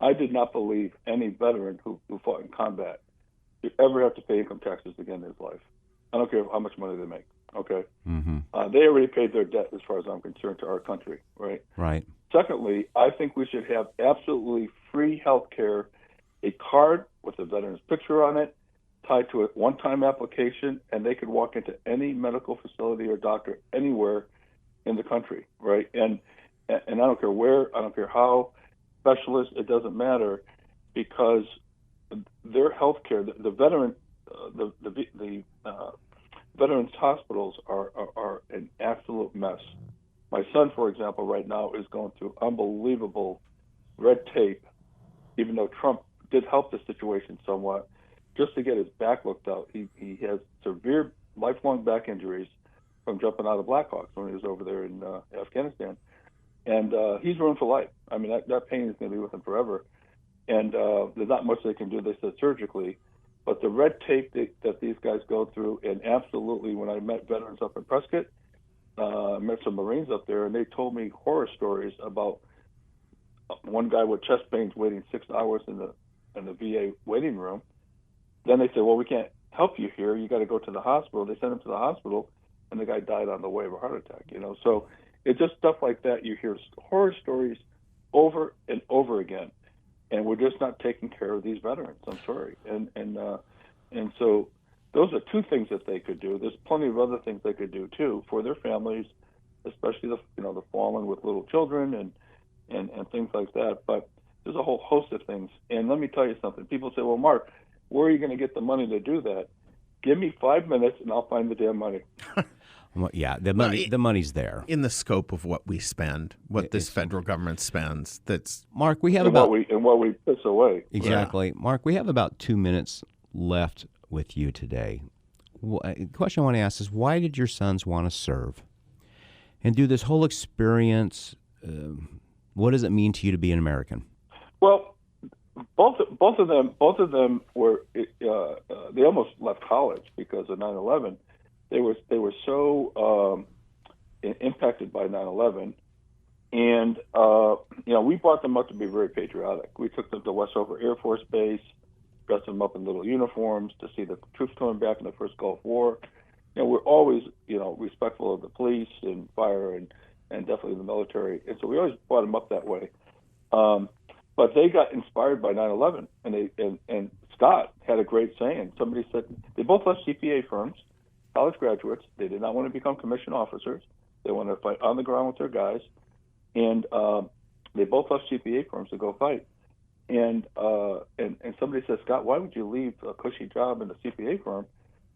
I did not believe any veteran who fought in combat should ever have to pay income taxes again in his life. I don't care how much money they make, okay? Mm-hmm. They already paid their debt as far as I'm concerned to our country, right? Right. Secondly, I think we should have absolutely free health care, a card with a veteran's picture on it, tied to a one-time application, and they could walk into any medical facility or doctor anywhere in the country, right? And I don't care where, I don't care how, specialist, it doesn't matter, because their health care, the veterans hospitals are an absolute mess. My son, for example, right now is going through unbelievable red tape, even though Trump did help the situation somewhat, just to get his back looked out. He has severe lifelong back injuries from jumping out of Blackhawks when he was over there in Afghanistan. and he's ruined for life. I mean, that pain is going to be with him forever. And there's not much they can do, they said, surgically. But the red tape that these guys go through, and absolutely, when I met veterans up in Prescott, I met some Marines up there, and they told me horror stories about one guy with chest pains waiting 6 hours in the VA waiting room. Then they said, well, we can't help you here. You got to go to the hospital. They sent him to the hospital, and the guy died on the way of a heart attack. So it's just stuff like that. You hear horror stories over and over again, and we're just not taking care of these veterans. I'm sorry, and so those are two things that they could do. There's plenty of other things they could do too for their families, especially the fallen with little children and things like that. But there's a whole host of things. And let me tell you something. People say, well, Mark, where are you going to get the money to do that? Give me 5 minutes and I'll find the damn money. Well, yeah, the money's there. In the scope of what we spend, what this federal government spends, that's... Mark, we have what we piss away. Exactly. Yeah. Mark, we have about 2 minutes left with you today. The question I want to ask is, why did your sons want to serve? And through this whole experience, what does it mean to you to be an American? Well, both of them were they almost left college because of 9/11. They were so impacted by 9/11, and we brought them up to be very patriotic. We took them to Westover Air Force Base, dressed them up in little uniforms to see the troops coming back in the first Gulf War. We're always respectful of the police and fire and definitely the military, and so we always brought them up that way. But they got inspired by 9/11, and Scott had a great saying. Somebody said they both left CPA firms, college graduates. They did not want to become commissioned officers. They wanted to fight on the ground with their guys, and they both left CPA firms to go fight. And somebody said, Scott, why would you leave a cushy job in a CPA firm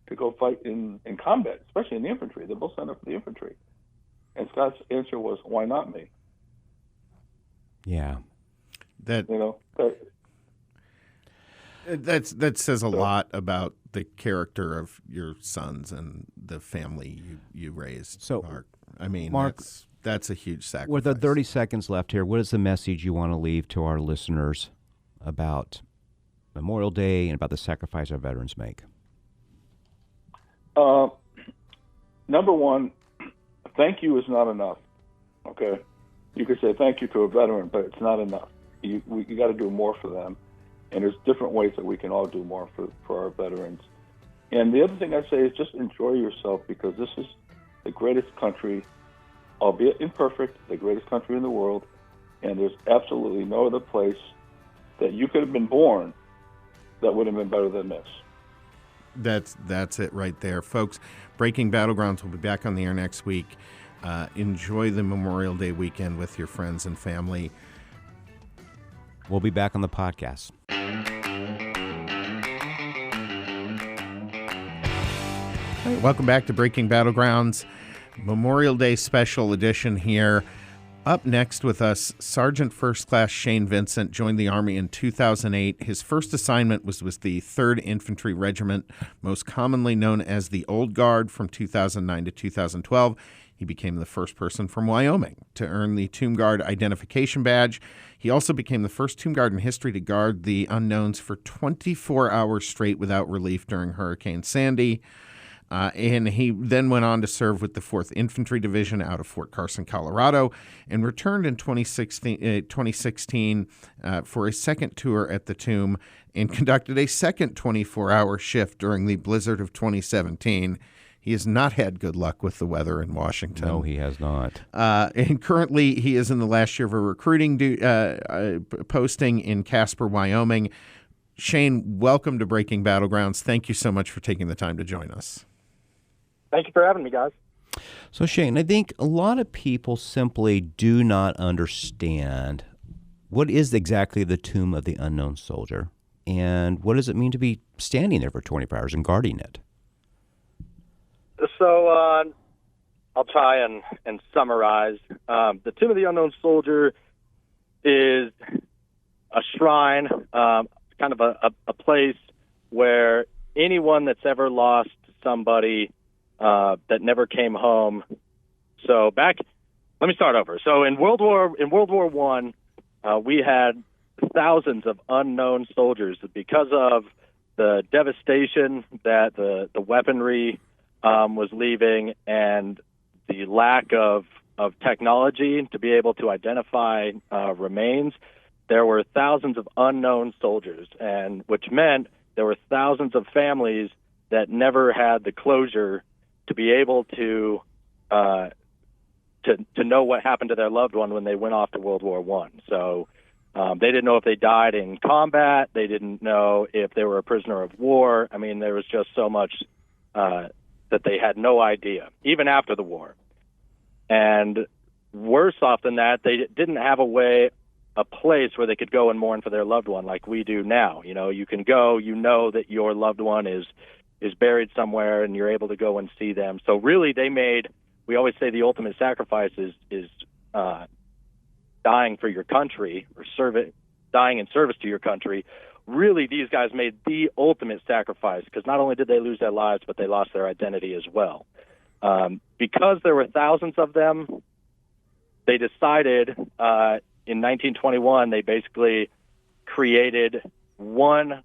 to go fight in combat, especially in the infantry? They both signed up for the infantry. And Scott's answer was, why not me? Yeah. That says a lot about the character of your sons and the family you raised, so, Mark. I mean, Mark, that's a huge sacrifice. With the 30 seconds left here, what is the message you want to leave to our listeners about Memorial Day and about the sacrifice our veterans make? Number one, thank you is not enough. Okay, you could say thank you to a veteran, but it's not enough. You got to do more for them, and there's different ways that we can all do more for our veterans. And the other thing I say is just enjoy yourself, because this is the greatest country, albeit imperfect, the greatest country in the world, and there's absolutely no other place that you could have been born that would have been better than this. That's it right there, folks. Breaking Battlegrounds will be back on the air next week. Enjoy the Memorial Day weekend with your friends and family. We'll be back on the podcast. All right, welcome back to Breaking Battlegrounds, Memorial Day special edition here. Up next with us, Sergeant First Class Shane Vincent joined the Army in 2008. His first assignment was with the 3rd Infantry Regiment, most commonly known as the Old Guard, from 2009 to 2012. He became the first person from Wyoming to earn the Tomb Guard identification badge. He also became the first Tomb Guard in history to guard the unknowns for 24 hours straight without relief during Hurricane Sandy. And he then went on to serve with the 4th Infantry Division out of Fort Carson, Colorado, and returned in 2016 for a second tour at the tomb and conducted a second 24-hour shift during the blizzard of 2017. He has not had good luck with the weather in Washington. No, he has not. And currently, he is in the last year of a recruiting posting in Casper, Wyoming. Shane, welcome to Breaking Battlegrounds. Thank you so much for taking the time to join us. Thank you for having me, guys. So, Shane, I think a lot of people simply do not understand what is exactly the Tomb of the Unknown Soldier, and what does it mean to be standing there for 24 hours and guarding it? So I'll try and summarize. The Tomb of the Unknown Soldier is a shrine, kind of a place where anyone that's ever lost somebody that never came home. So back Let me start over. So in World War I, we had thousands of unknown soldiers because of the devastation that the weaponry was leaving and the lack of technology to be able to identify remains. There were thousands of unknown soldiers, and which meant there were thousands of families that never had the closure to be able to know what happened to their loved one when they went off to World War I. So they didn't know if they died in combat. They didn't know if they were a prisoner of war. I mean, there was just so much that they had no idea, even after the war. And worse off than that, they didn't have a place where they could go and mourn for their loved one like we do now. You know, you can go, you know that your loved one is buried somewhere and you're able to go and see them. So really we always say the ultimate sacrifice is dying for your country or dying in service to your country. Really, these guys made the ultimate sacrifice because not only did they lose their lives, but they lost their identity as well. Because there were thousands of them, they decided in 1921, they basically created one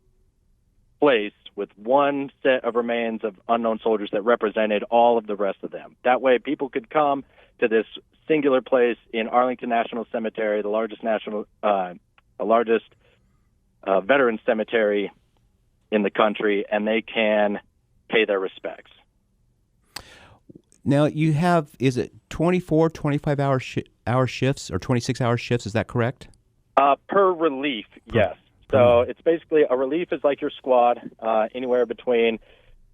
place with one set of remains of unknown soldiers that represented all of the rest of them. That way, people could come to this singular place in Arlington National Cemetery, the largest veteran cemetery in the country, and they can pay their respects. Now, you have, is it 24, 25-hour shifts or 26-hour shifts? Is that correct? Per relief, yes. So it's basically a relief is like your squad, anywhere between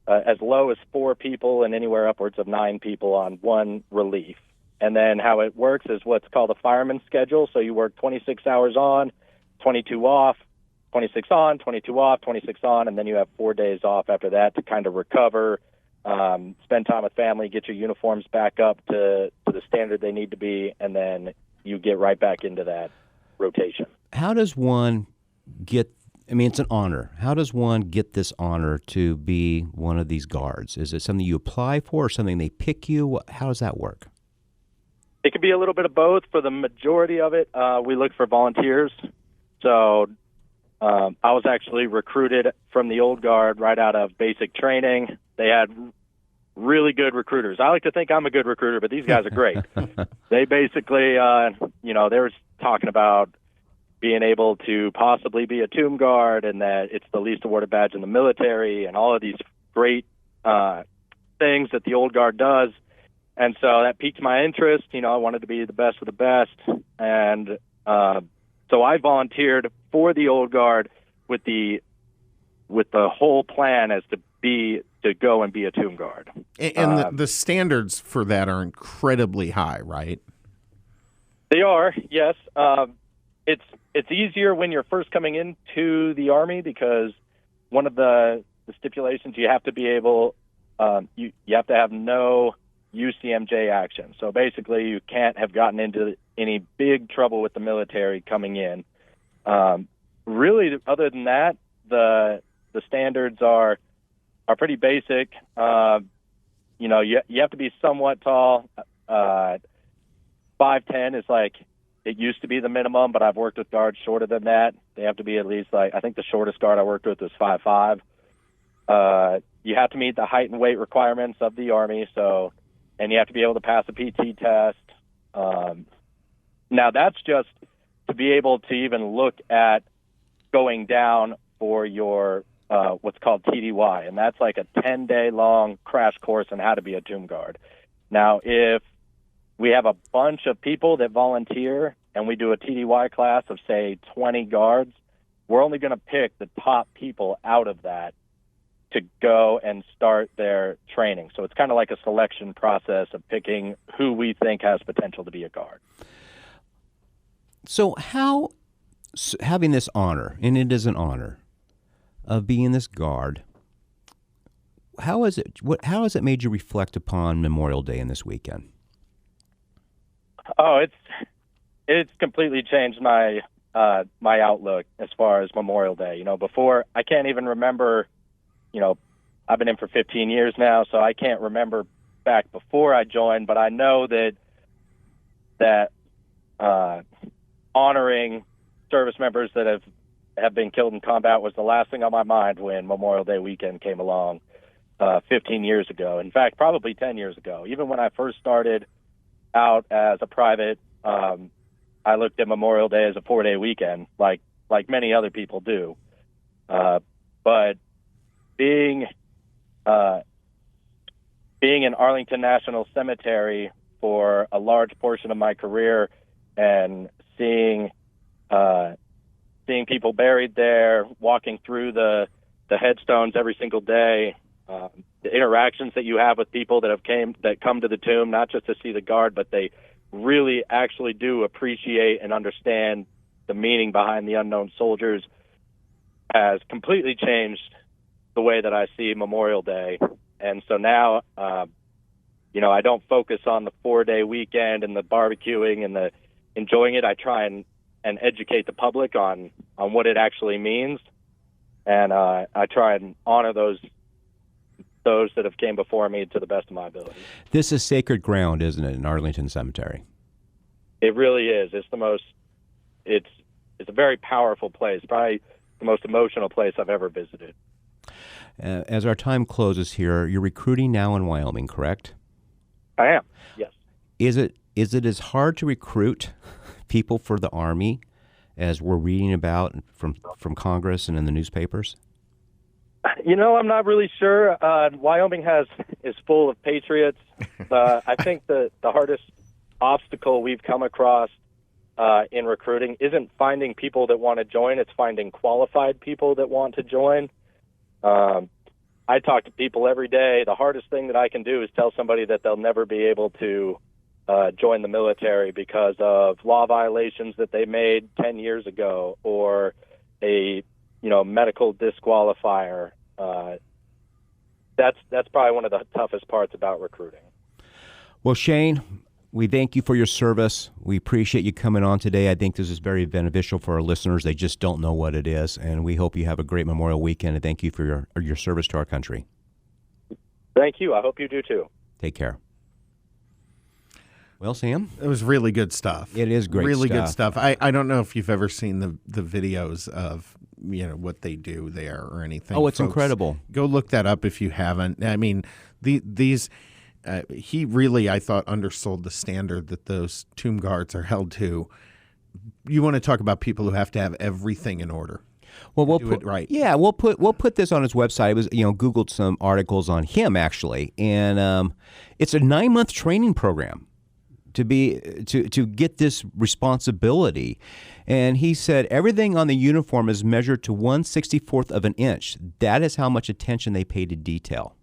as low as 4 people and anywhere upwards of 9 people on one relief. And then how it works is what's called a fireman's schedule. So you work 26 hours on, 22 off, 26 on, 22 off, 26 on, and then you have 4 days off after that to kind of recover, spend time with family, get your uniforms back up to the standard they need to be, and then you get right back into that rotation. How does one get, I mean, it's an honor. How does one get this honor to be one of these guards? Is it something you apply for or something they pick you? How does that work? It could be a little bit of both. For the majority of it, we look for volunteers. So I was actually recruited from the old guard right out of basic training. They had really good recruiters. I like to think I'm a good recruiter, but these guys are great. They basically, they were talking about being able to possibly be a tomb guard and that it's the least awarded badge in the military and all of these great things that the old guard does. And so that piqued my interest. I wanted to be the best of the best. And so I volunteered for the old guard with the whole plan as to go and be a tomb guard. And the standards for that are incredibly high, right? They are, yes. It's easier when you're first coming into the Army because one of the stipulations you have to be able, you have to have no UCMJ action. So basically, you can't have gotten into any big trouble with the military coming in. Really, other than that, the standards are pretty basic. You have to be somewhat tall. 5'10" is like, it used to be the minimum, but I've worked with guards shorter than that. They have to be at least I think the shortest guard I worked with was 5'5". You have to meet the height and weight requirements of the Army, and you have to be able to pass a PT test. Now that's just to be able to even look at going down for your what's called TDY, and that's like a 10-day long crash course on how to be a tomb guard. Now, if we have a bunch of people that volunteer and we do a TDY class of, say, 20 guards, we're only going to pick the top people out of that to go and start their training. So it's kind of like a selection process of picking who we think has potential to be a guard. So how, having this honor, and it is an honor, of being this guard, how has it made you reflect upon Memorial Day and this weekend? Oh, it's completely changed my my outlook as far as Memorial Day. Before, I can't even remember. I've been in for 15 years now, so I can't remember back before I joined. But I know that that honoring service members that have been killed in combat was the last thing on my mind when Memorial Day weekend came along 15 years ago. In fact, probably 10 years ago. Even when I first started out as a private, I looked at Memorial Day as a 4-day weekend, like many other people do. But being in Arlington National Cemetery for a large portion of my career and seeing people buried there, walking through the headstones every single day, the interactions that you have with people that come to the tomb, not just to see the guard, but they really actually do appreciate and understand the meaning behind the unknown soldiers, has completely changed the way that I see Memorial Day. And so now, I don't focus on the 4-day weekend and the barbecuing and the enjoying it. I try and educate the public on what it actually means. And I try and honor those that have came before me to the best of my ability. This is sacred ground, isn't it, in Arlington Cemetery? It really is. It's a very powerful place, probably the most emotional place I've ever visited. As our time closes here, you're recruiting now in Wyoming, correct? I am, yes. Is it as hard to recruit people for the Army as we're reading about from Congress and in the newspapers? I'm not really sure. Wyoming is full of patriots. I think the hardest obstacle we've come across in recruiting isn't finding people that want to join. It's finding qualified people that want to join. I talk to people every day. The hardest thing that I can do is tell somebody that they'll never be able to join the military because of law violations that they made 10 years ago or a medical disqualifier. That's probably one of the toughest parts about recruiting. Well, Shane, we thank you for your service. We appreciate you coming on today. I think this is very beneficial for our listeners. They just don't know what it is, and we hope you have a great Memorial Weekend, and thank you for your service to our country. Thank you. I hope you do too. Take care. Well, Sam? It was really good stuff. It is great really stuff. Good stuff. I don't know if you've ever seen the videos of what they do there or anything. Oh, it's Folks, incredible. Go look that up if you haven't. I mean, these he really, I thought, undersold the standard that those tomb guards are held to. You want to talk about people who have to have everything in order. Well, we'll do put it right. Yeah, we'll put this on his website. It was Googled some articles on him actually, and it's a 9-month training program to get this responsibility. And he said everything on the uniform is measured to 1/64th of an inch. That is how much attention they pay to detail.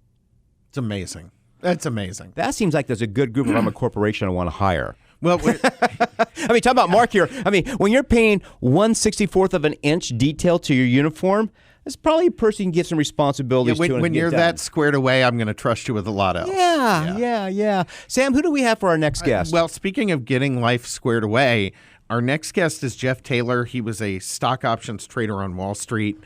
It's amazing. That's amazing. That seems like there's a good group if I'm a corporation I want to hire. Well, I mean, talk about Mark here. I mean, when you're paying 1/64th of an inch detail to your uniform, it's probably a person you can give some responsibilities to. When you're that squared away, I'm going to trust you with a lot else. Yeah. Sam, who do we have for our next guest? Well, speaking of getting life squared away, our next guest is Jeff Taylor. He was a stock options trader on Wall Street.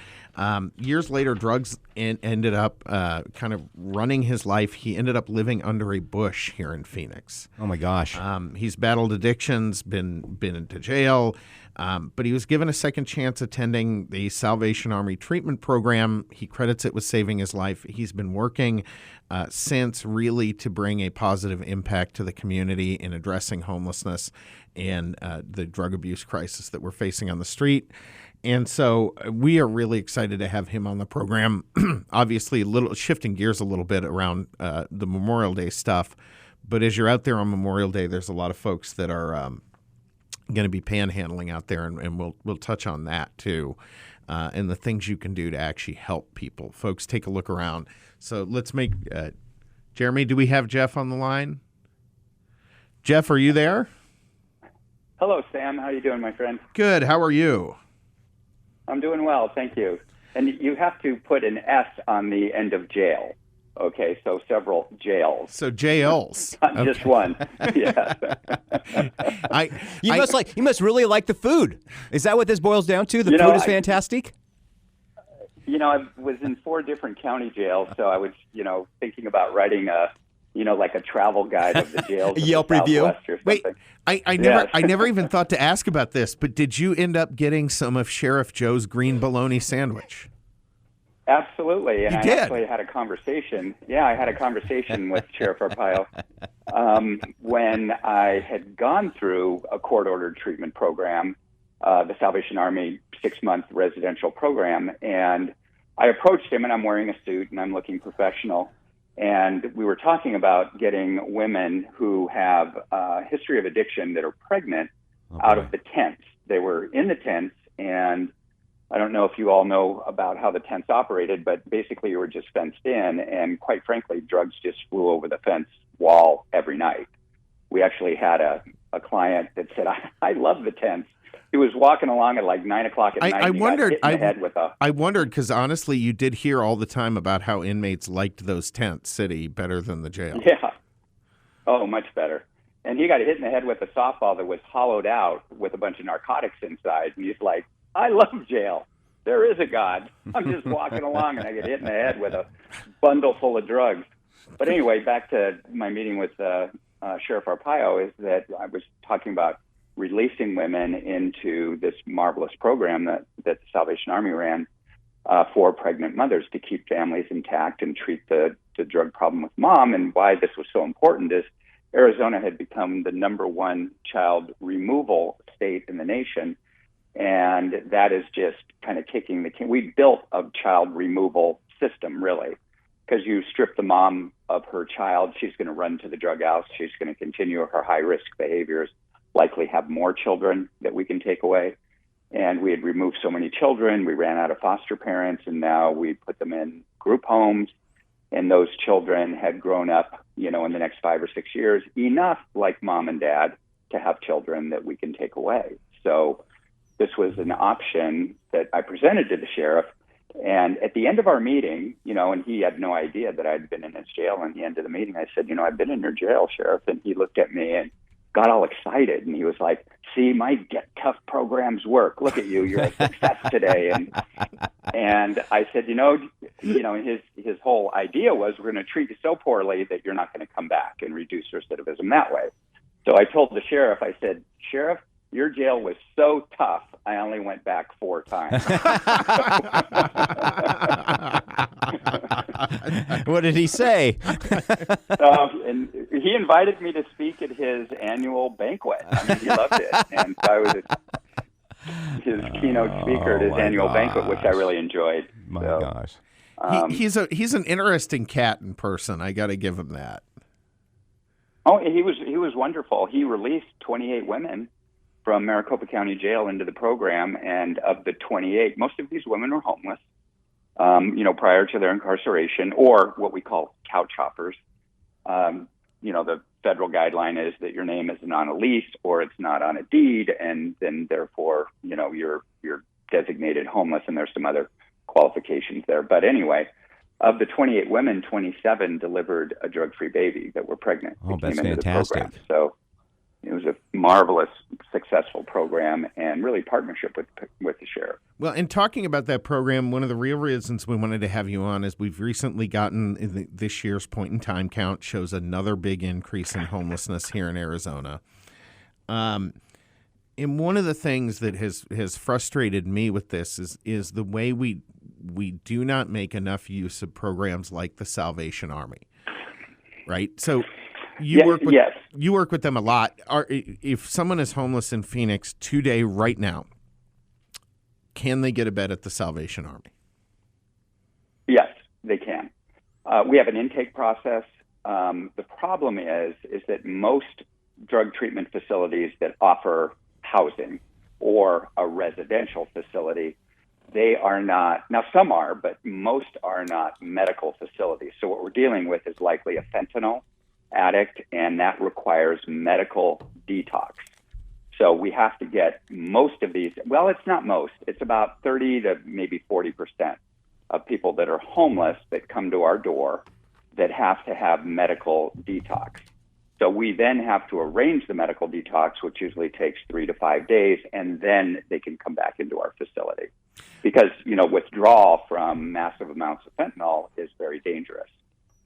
Years later, drugs ended up kind of running his life. He ended up living under a bush here in Phoenix. Oh, my gosh. He's battled addictions, been into jail, but he was given a second chance attending the Salvation Army treatment program. He credits it with saving his life. He's been working since really to bring a positive impact to the community in addressing homelessness and the drug abuse crisis that we're facing on the street. And so we are really excited to have him on the program. Obviously, shifting gears a little bit around the Memorial Day stuff. But as you're out there on Memorial Day, there's a lot of folks that are going to be panhandling out there, and we'll touch on that too, and the things you can do to actually help people. Folks, take a look around. So let's make Jeremy, do we have Jeff on the line? Jeff, are you there? Hello, Sam. How are you doing, my friend? Good. How are you? I'm doing well, thank you. And you have to put an S on the end of jail. Okay, so several jails. So jails. Not just one. Yeah. You must really like the food. Is that what this boils down to? The food is fantastic? I was in 4 different county jails, so I was, thinking about writing a like a travel guide of the jails A of Yelp the review. Southwest or Wait, something. I never even thought to ask about this, but did you end up getting some of Sheriff Joe's green bologna sandwich? Absolutely, and You I did? actually had a conversation. Yeah, I had a conversation with Sheriff Arpaio when I had gone through a court-ordered treatment program, the Salvation Army 6-month residential program, and I approached him, and I'm wearing a suit, and I'm looking professional, and we were talking about getting women who have a history of addiction that are pregnant out of the tents. They were in the tents, and I don't know if you all know about how the tents operated, but basically you were just fenced in, and quite frankly, drugs just flew over the fence wall every night. We actually had a client that said, I love the tents. He was walking along at like 9 o'clock at night. I and he wondered. got hit in the head with a. I wondered because honestly, you did hear all the time about how inmates liked those tent city better than the jail. Yeah. Oh, much better. And he got hit in the head with a softball that was hollowed out with a bunch of narcotics inside. And he's like, I love jail. There is a God. I'm just walking along and I get hit in the head with a bundle full of drugs. But anyway, back to my meeting with Sheriff Arpaio is that I was talking about releasing women into this marvelous program that the Salvation Army ran for pregnant mothers to keep families intact and treat the drug problem with mom. And why this was so important is Arizona had become the #1 child removal state in the nation. And that is just kind of kicking the can. We built a child removal system, really, because you strip the mom of her child, she's going to run to the drug house. She's going to continue her high-risk behaviors, likely have more children that we can take away. And we had removed so many children, we ran out of foster parents, and now we put them in group homes. And those children had grown up, in the next 5 or 6 years, enough like mom and dad to have children that we can take away. So this was an option that I presented to the sheriff. And at the end of our meeting, and he had no idea that I'd been in his jail. And at the end of the meeting, I said, I've been in your jail, Sheriff. And he looked at me and got all excited. And he was like, see, my Get Tough programs work. Look at you. You're a success today. And I said, his whole idea was we're going to treat you so poorly that you're not going to come back and reduce recidivism that way. So I told the sheriff, I said, Sheriff, your jail was so tough, I only went back 4 times. What did he say? And he invited me to speak at his annual banquet. I mean, he loved it. And so I was his keynote speaker at his annual banquet, which I really enjoyed. My gosh. He's an interesting cat in person. I got to give him that. Oh, he was wonderful. He released 28 women from Maricopa County Jail into the program, and of the 28, most of these women were homeless, prior to their incarceration, or what we call couch hoppers. The federal guideline is that your name isn't on a lease or it's not on a deed, and then therefore, you're designated homeless, and there's some other qualifications there. But anyway, of the 28 women, 27 delivered a drug-free baby that were pregnant. Oh, that's came into fantastic. The program. So it was a marvelous, successful program, and really partnership with the sheriff. Well, in talking about that program, one of the real reasons we wanted to have you on is we've recently gotten this year's point-in-time count shows another big increase in homelessness here in Arizona. And one of the things that has frustrated me with this is the way we do not make enough use of programs like the Salvation Army, right? So you work with them a lot. If someone is homeless in Phoenix today, right now, can they get a bed at the Salvation Army? Yes, they can. We have an intake process. The problem is that most drug treatment facilities that offer housing or a residential facility, they are not, now some are, but most are not medical facilities. So what we're dealing with is likely a fentanyl addict, and that requires medical detox. So we have to get most of these, well, it's not most, it's about 30 to maybe 40% of people that are homeless that come to our door that have to have medical detox. So we then have to arrange the medical detox, which usually takes 3 to 5 days, and then they can come back into our facility. Because, withdrawal from massive amounts of fentanyl is very dangerous.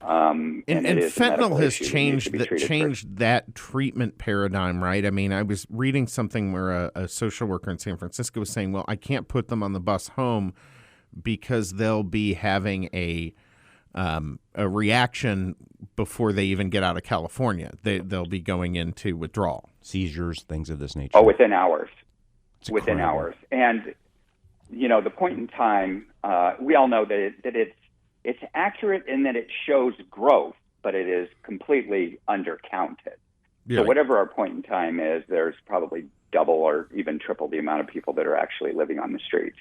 And it is a medical fentanyl has issue that needs to be treated changed that treatment paradigm, right? I mean, I was reading something where a social worker in San Francisco was saying, well, I can't put them on the bus home because they'll be having a reaction before they even get out of California. They'll be going into withdrawal. Seizures, things of this nature. Oh, within hours. It's Within incredible. hours. And, the point in time, we all know that it's accurate in that it shows growth, but it is completely undercounted. Yeah. So whatever our point in time is, there's probably double or even triple the amount of people that are actually living on the streets.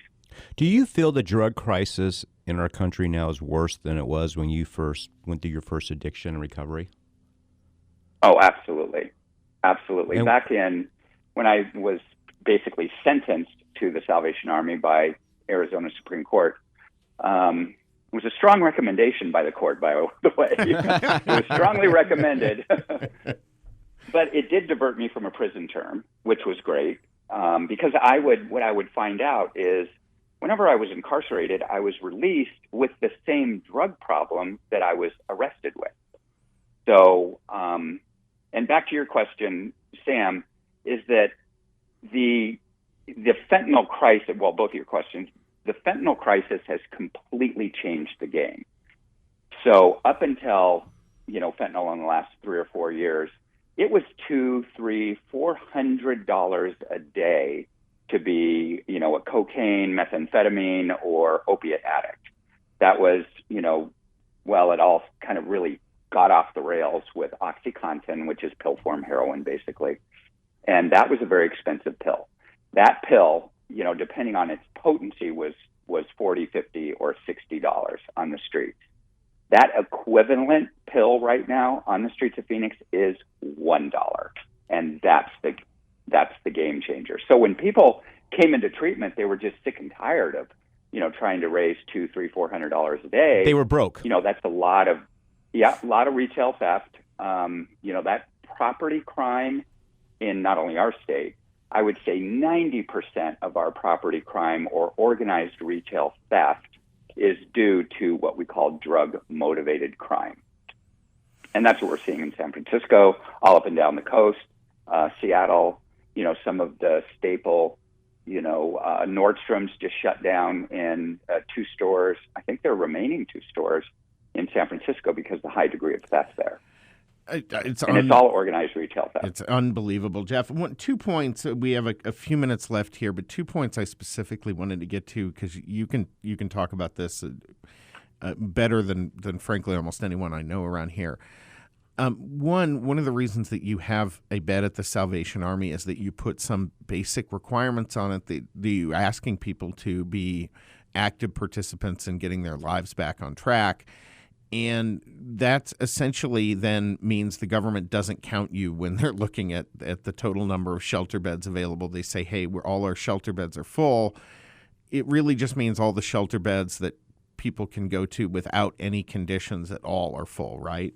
Do you feel the drug crisis in our country now is worse than it was when you first went through your first addiction and recovery? Oh, absolutely. Absolutely. And back in when I was basically sentenced to the Salvation Army by Arizona Supreme Court, it was a strong recommendation by the court, by the way. It was strongly recommended. But it did divert me from a prison term, which was great, because what I would find out is whenever I was incarcerated, I was released with the same drug problem that I was arrested with. So, and back to your question, Sam, is that the fentanyl crisis, well, both of your questions, the fentanyl crisis has completely changed the game. So up until, fentanyl in the last 3 or 4 years, it was $200, $300, $400 a day to be, a cocaine, methamphetamine, or opiate addict. That was, it all kind of really got off the rails with OxyContin, which is pill form heroin, basically. And that was a very expensive pill. That pill, depending on its potency, was $40, $50, or $60 on the streets. That equivalent pill right now on the streets of Phoenix is $1, and that's the game changer. So when people came into treatment, they were just sick and tired of, trying to raise $200, $300, $400 a day. They were broke. That's a lot of retail theft. That property crime in not only our state, I would say 90% of our property crime or organized retail theft is due to what we call drug-motivated crime. And that's what we're seeing in San Francisco, all up and down the coast, Seattle, some of the staple, Nordstrom's just shut down in 2 stores. I think there are remaining 2 stores in San Francisco because of the high degree of theft there. It's all organized retail theft. It's unbelievable, Jeff. 2 points. We have a few minutes left here, but 2 points I specifically wanted to get to because you can talk about this better than frankly almost anyone I know around here. One of the reasons that you have a bed at the Salvation Army is that you put some basic requirements on it that you asking people to be active participants in getting their lives back on track. And that essentially then means the government doesn't count you when they're looking at the total number of shelter beds available. They say, hey, all our shelter beds are full. It really just means all the shelter beds that people can go to without any conditions at all are full, right?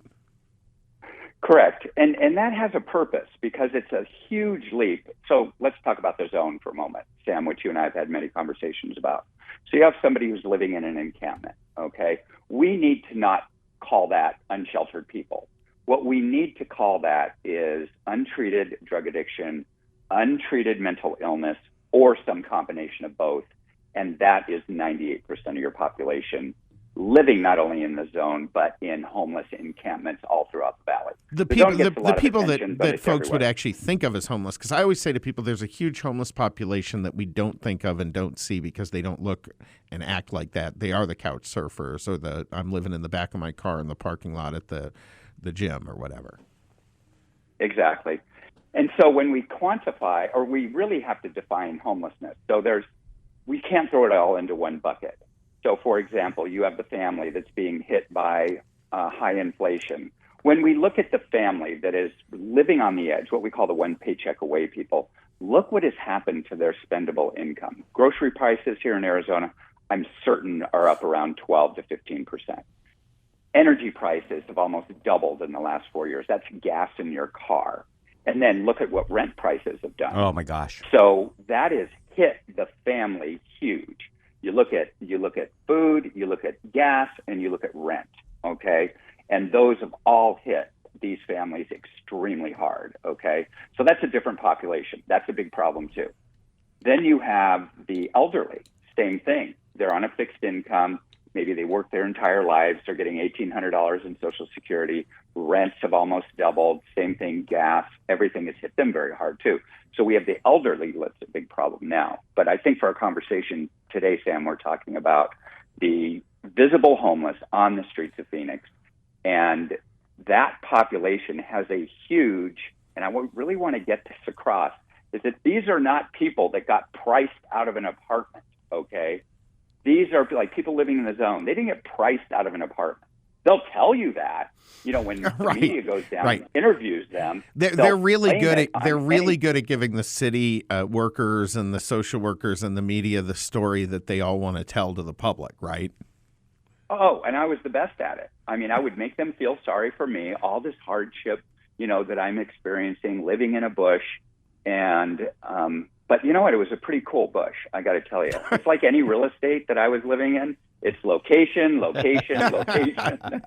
Correct. And that has a purpose because it's a huge leap. So let's talk about the zone for a moment, Sam, which you and I have had many conversations about. So you have somebody who's living in an encampment, okay? We need to not call that unsheltered people. What we need to call that is untreated drug addiction, untreated mental illness, or some combination of both. And that is 98% of your population living not only in the zone, but in homeless encampments all throughout the valley. The people that folks would actually think of as homeless, because I always say to people there's a huge homeless population that we don't think of and don't see because they don't look and act like that. They are the couch surfers or I'm living in the back of my car in the parking lot at the gym or whatever. Exactly. And so when we quantify, or we really have to define homelessness, so we can't throw it all into one bucket. So, for example, you have the family that's being hit by high inflation. When we look at the family that is living on the edge, what we call the one paycheck away people, look what has happened to their spendable income. Grocery prices here in Arizona, I'm certain, are up around 12 to 15%. Energy prices have almost doubled in the last 4 years. That's gas in your car. And then look at what rent prices have done. Oh, my gosh. So that has hit the family huge. You look at food, you look at gas, and you look at rent, okay? And those have all hit these families extremely hard, okay? So that's a different population. That's a big problem too. Then you have the elderly, same thing. They're on a fixed income. Maybe they work their entire lives. They're getting $1,800 in Social Security. Rents have almost doubled. Same thing, gas. Everything has hit them very hard too. So we have the elderly that's a big problem now. But I think for our conversation today, Sam, we're talking about the visible homeless on the streets of Phoenix. And that population has a huge, and I really want to get this across, is that these are not people that got priced out of an apartment, okay? These are like people living in the zone. They didn't get priced out of an apartment. They'll tell you that, when the media goes down and interviews them. They're really good at giving the city workers and the social workers and the media the story that they all want to tell to the public, right? Oh, and I was the best at it. I mean, I would make them feel sorry for me, all this hardship, that I'm experiencing living in a bush. And, but you know what? It was a pretty cool bush, I got to tell you. It's like any real estate that I was living in. It's location, location, location.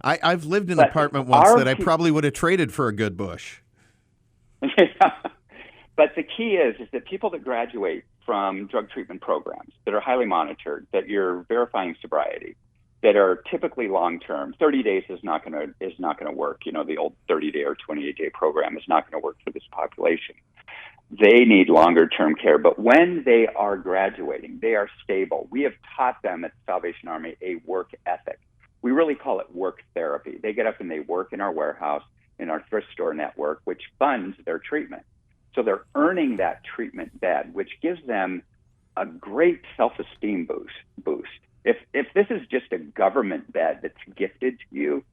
I've lived in an apartment once that I probably would have traded for a good bush. But the key is that people that graduate from drug treatment programs that are highly monitored, that you're verifying sobriety, that are typically long-term, 30 days is not going to work. The old 30-day or 28-day program is not going to work for this population. They need longer-term care. But when they are graduating, they are stable. We have taught them at the Salvation Army a work ethic. We really call it work therapy. They get up and they work in our warehouse, in our thrift store network, which funds their treatment. So they're earning that treatment bed, which gives them a great self-esteem boost. If this is just a government bed that's gifted to you,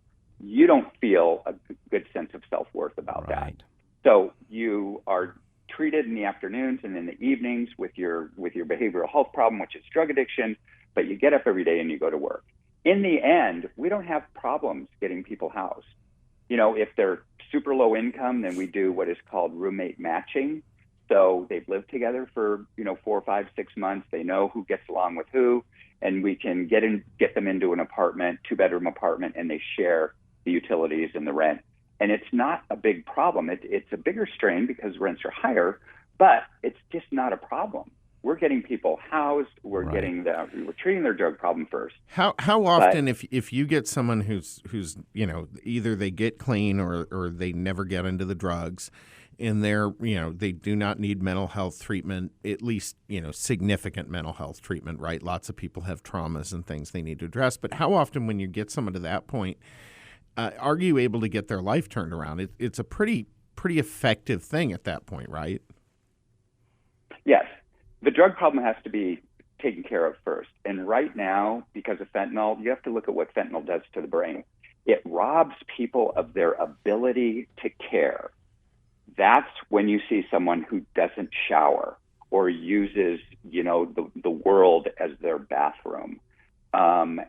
you don't feel a good sense of self-worth about that. So you are treated in the afternoons and in the evenings with your behavioral health problem, which is drug addiction, but you get up every day and you go to work. In the end, we don't have problems getting people housed. If they're super low income, then we do what is called roommate matching. So they've lived together for, 4, 5, 6 months. They know who gets along with who, and we can get them into an apartment, 2-bedroom apartment, and they share the utilities and the rent. And it's not a big problem. It's a bigger strain because rents are higher, but it's just not a problem. We're getting people housed. We're treating their drug problem first. How often, if you get someone who's either they get clean or they never get into the drugs, and they do not need mental health treatment, at least significant mental health treatment, right? Lots of people have traumas and things they need to address. But how often, when you get someone to that point, are you able to get their life turned around? It's a pretty effective thing at that point, right? Yes. The drug problem has to be taken care of first. And right now, because of fentanyl, you have to look at what fentanyl does to the brain. It robs people of their ability to care. That's when you see someone who doesn't shower or uses, the world as their bathroom. And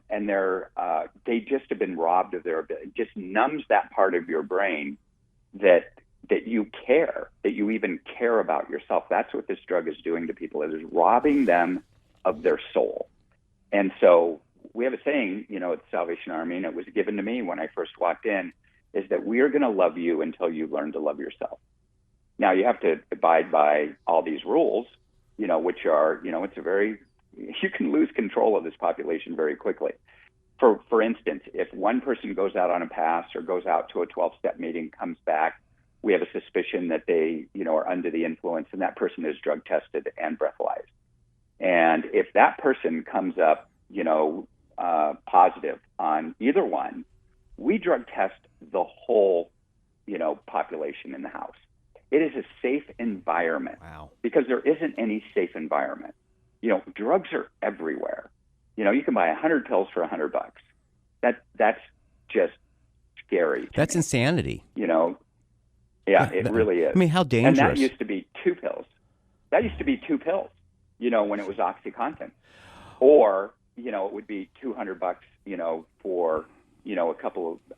they just have been robbed of their ability. It just numbs that part of your brain that you care, that you even care about yourself. That's what this drug is doing to people. It is robbing them of their soul. And so we have a saying, at the Salvation Army, and it was given to me when I first walked in, is that we are going to love you until you learn to love yourself. Now, you have to abide by all these rules, which are, you can lose control of this population very quickly. For instance, if one person goes out on a pass or goes out to a 12-step meeting, comes back, we have a suspicion that they, are under the influence, and that person is drug tested and breathalyzed. And if that person comes up, positive on either one, we drug test the whole, population in the house. It is a safe environment. Wow. Because there isn't any safe environment. Drugs are everywhere. You can buy 100 pills for $100. That's just scary. That's insanity. Yeah, it really is. I mean, how dangerous. And that used to be 2 pills. When it was OxyContin. Or, it would be $200, for,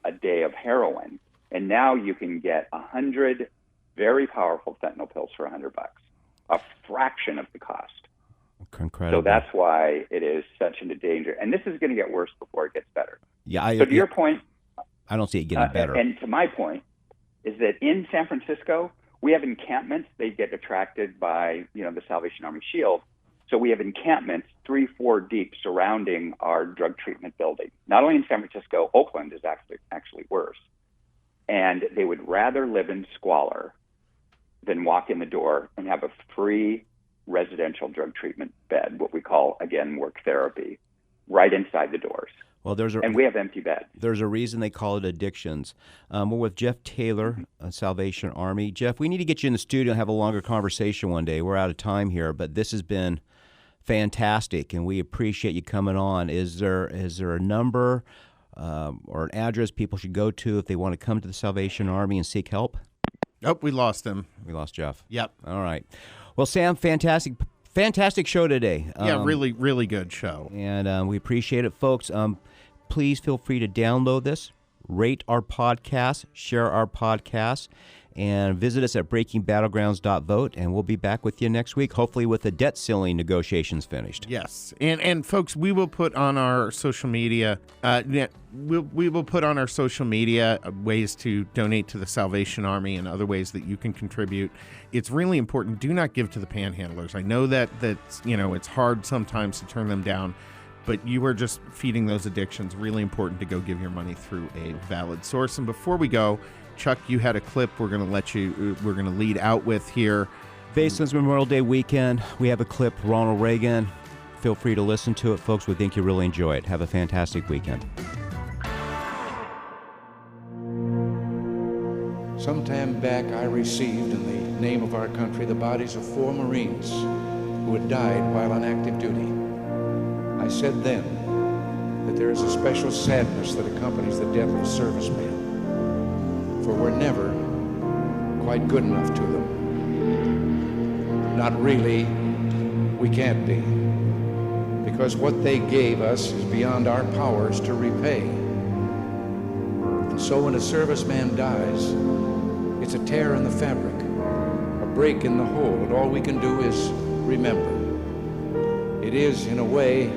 a day of heroin. And now you can get 100 very powerful fentanyl pills for $100, a fraction of the cost. Incredible. So that's why it is such a danger. And this is going to get worse before it gets better. Yeah. So to your point, I don't see it getting better. And to my point is that in San Francisco, we have encampments. They get attracted by, the Salvation Army Shield. So we have encampments 3-4 deep surrounding our drug treatment building. Not only in San Francisco, Oakland is actually worse. And they would rather live in squalor than walk in the door and have a free residential drug treatment bed, what we call, again, work therapy, right inside the doors. Well, and we have empty beds. There's a reason they call it addictions. We're with Jeff Taylor, Salvation Army. Jeff, we need to get you in the studio and have a longer conversation one day. We're out of time here, but this has been fantastic, and we appreciate you coming on. Is there a number or an address people should go to if they want to come to the Salvation Army and seek help? Oh, we lost him. We lost Jeff. Yep. All right. Well, Sam, fantastic show today. Yeah, really, really good show. And we appreciate it, folks. Please feel free to download this, rate our podcast, share our podcast, and visit us at breakingbattlegrounds.vote, and we'll be back with you next week, hopefully with the debt ceiling negotiations finished. Yes. And folks, we will put on our social media, we will put on our social media ways to donate to the Salvation Army and other ways that you can contribute. It's really important. Do not give to the panhandlers. I know that it's hard sometimes to turn them down, but you are just feeding those addictions. Really important to go give your money through a valid source. And before we go, Chuck, you had a clip we're going to lead out with here. Basement's Memorial Day weekend. We have a clip, Ronald Reagan. Feel free to listen to it, folks. We think you really enjoy it. Have a fantastic weekend. Some time back, I received in the name of our country the bodies of 4 Marines who had died while on active duty. I said then that there is a special sadness that accompanies the death of a serviceman, for we're never quite good enough to them. Not really, we can't be, because what they gave us is beyond our powers to repay. And so when a serviceman dies, it's a tear in the fabric, a break in the whole, and all we can do is remember. It is, in a way,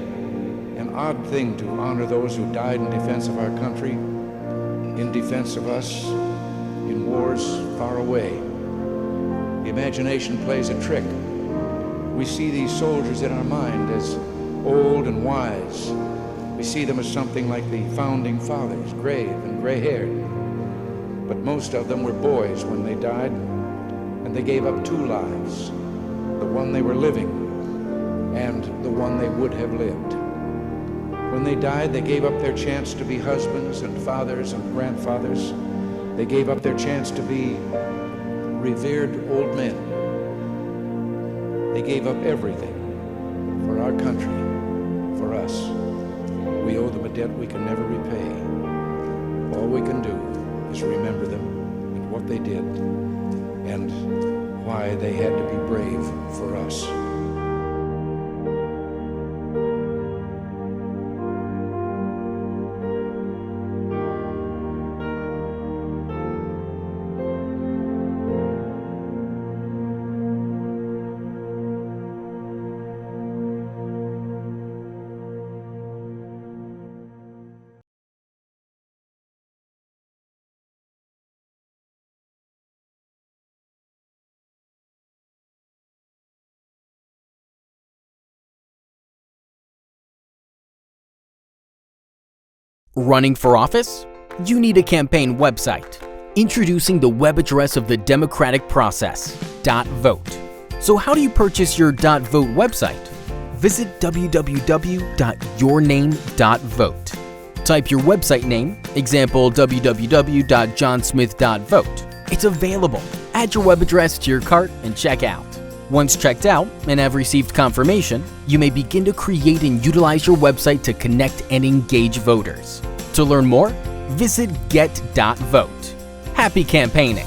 an odd thing to honor those who died in defense of our country, in defense of us, in wars far away. The imagination plays a trick. We see these soldiers in our mind as old and wise. We see them as something like the founding fathers, grave and gray-haired. But most of them were boys when they died, and they gave up 2 lives, the one they were living and the one they would have lived. When they died, they gave up their chance to be husbands and fathers and grandfathers. They gave up their chance to be revered old men. They gave up everything for our country, for us. We owe them a debt we can never repay. All we can do is remember them and what they did and why they had to be brave for us. Running for office? You need a campaign website. Introducing the web address of the democratic process, .vote. So how do you purchase your .vote website? Visit www.yourname.vote. Type your website name, example www.johnsmith.vote. It's available. Add your web address to your cart and check out. Once checked out and have received confirmation, you may begin to create and utilize your website to connect and engage voters. To learn more, visit get.vote. Happy campaigning!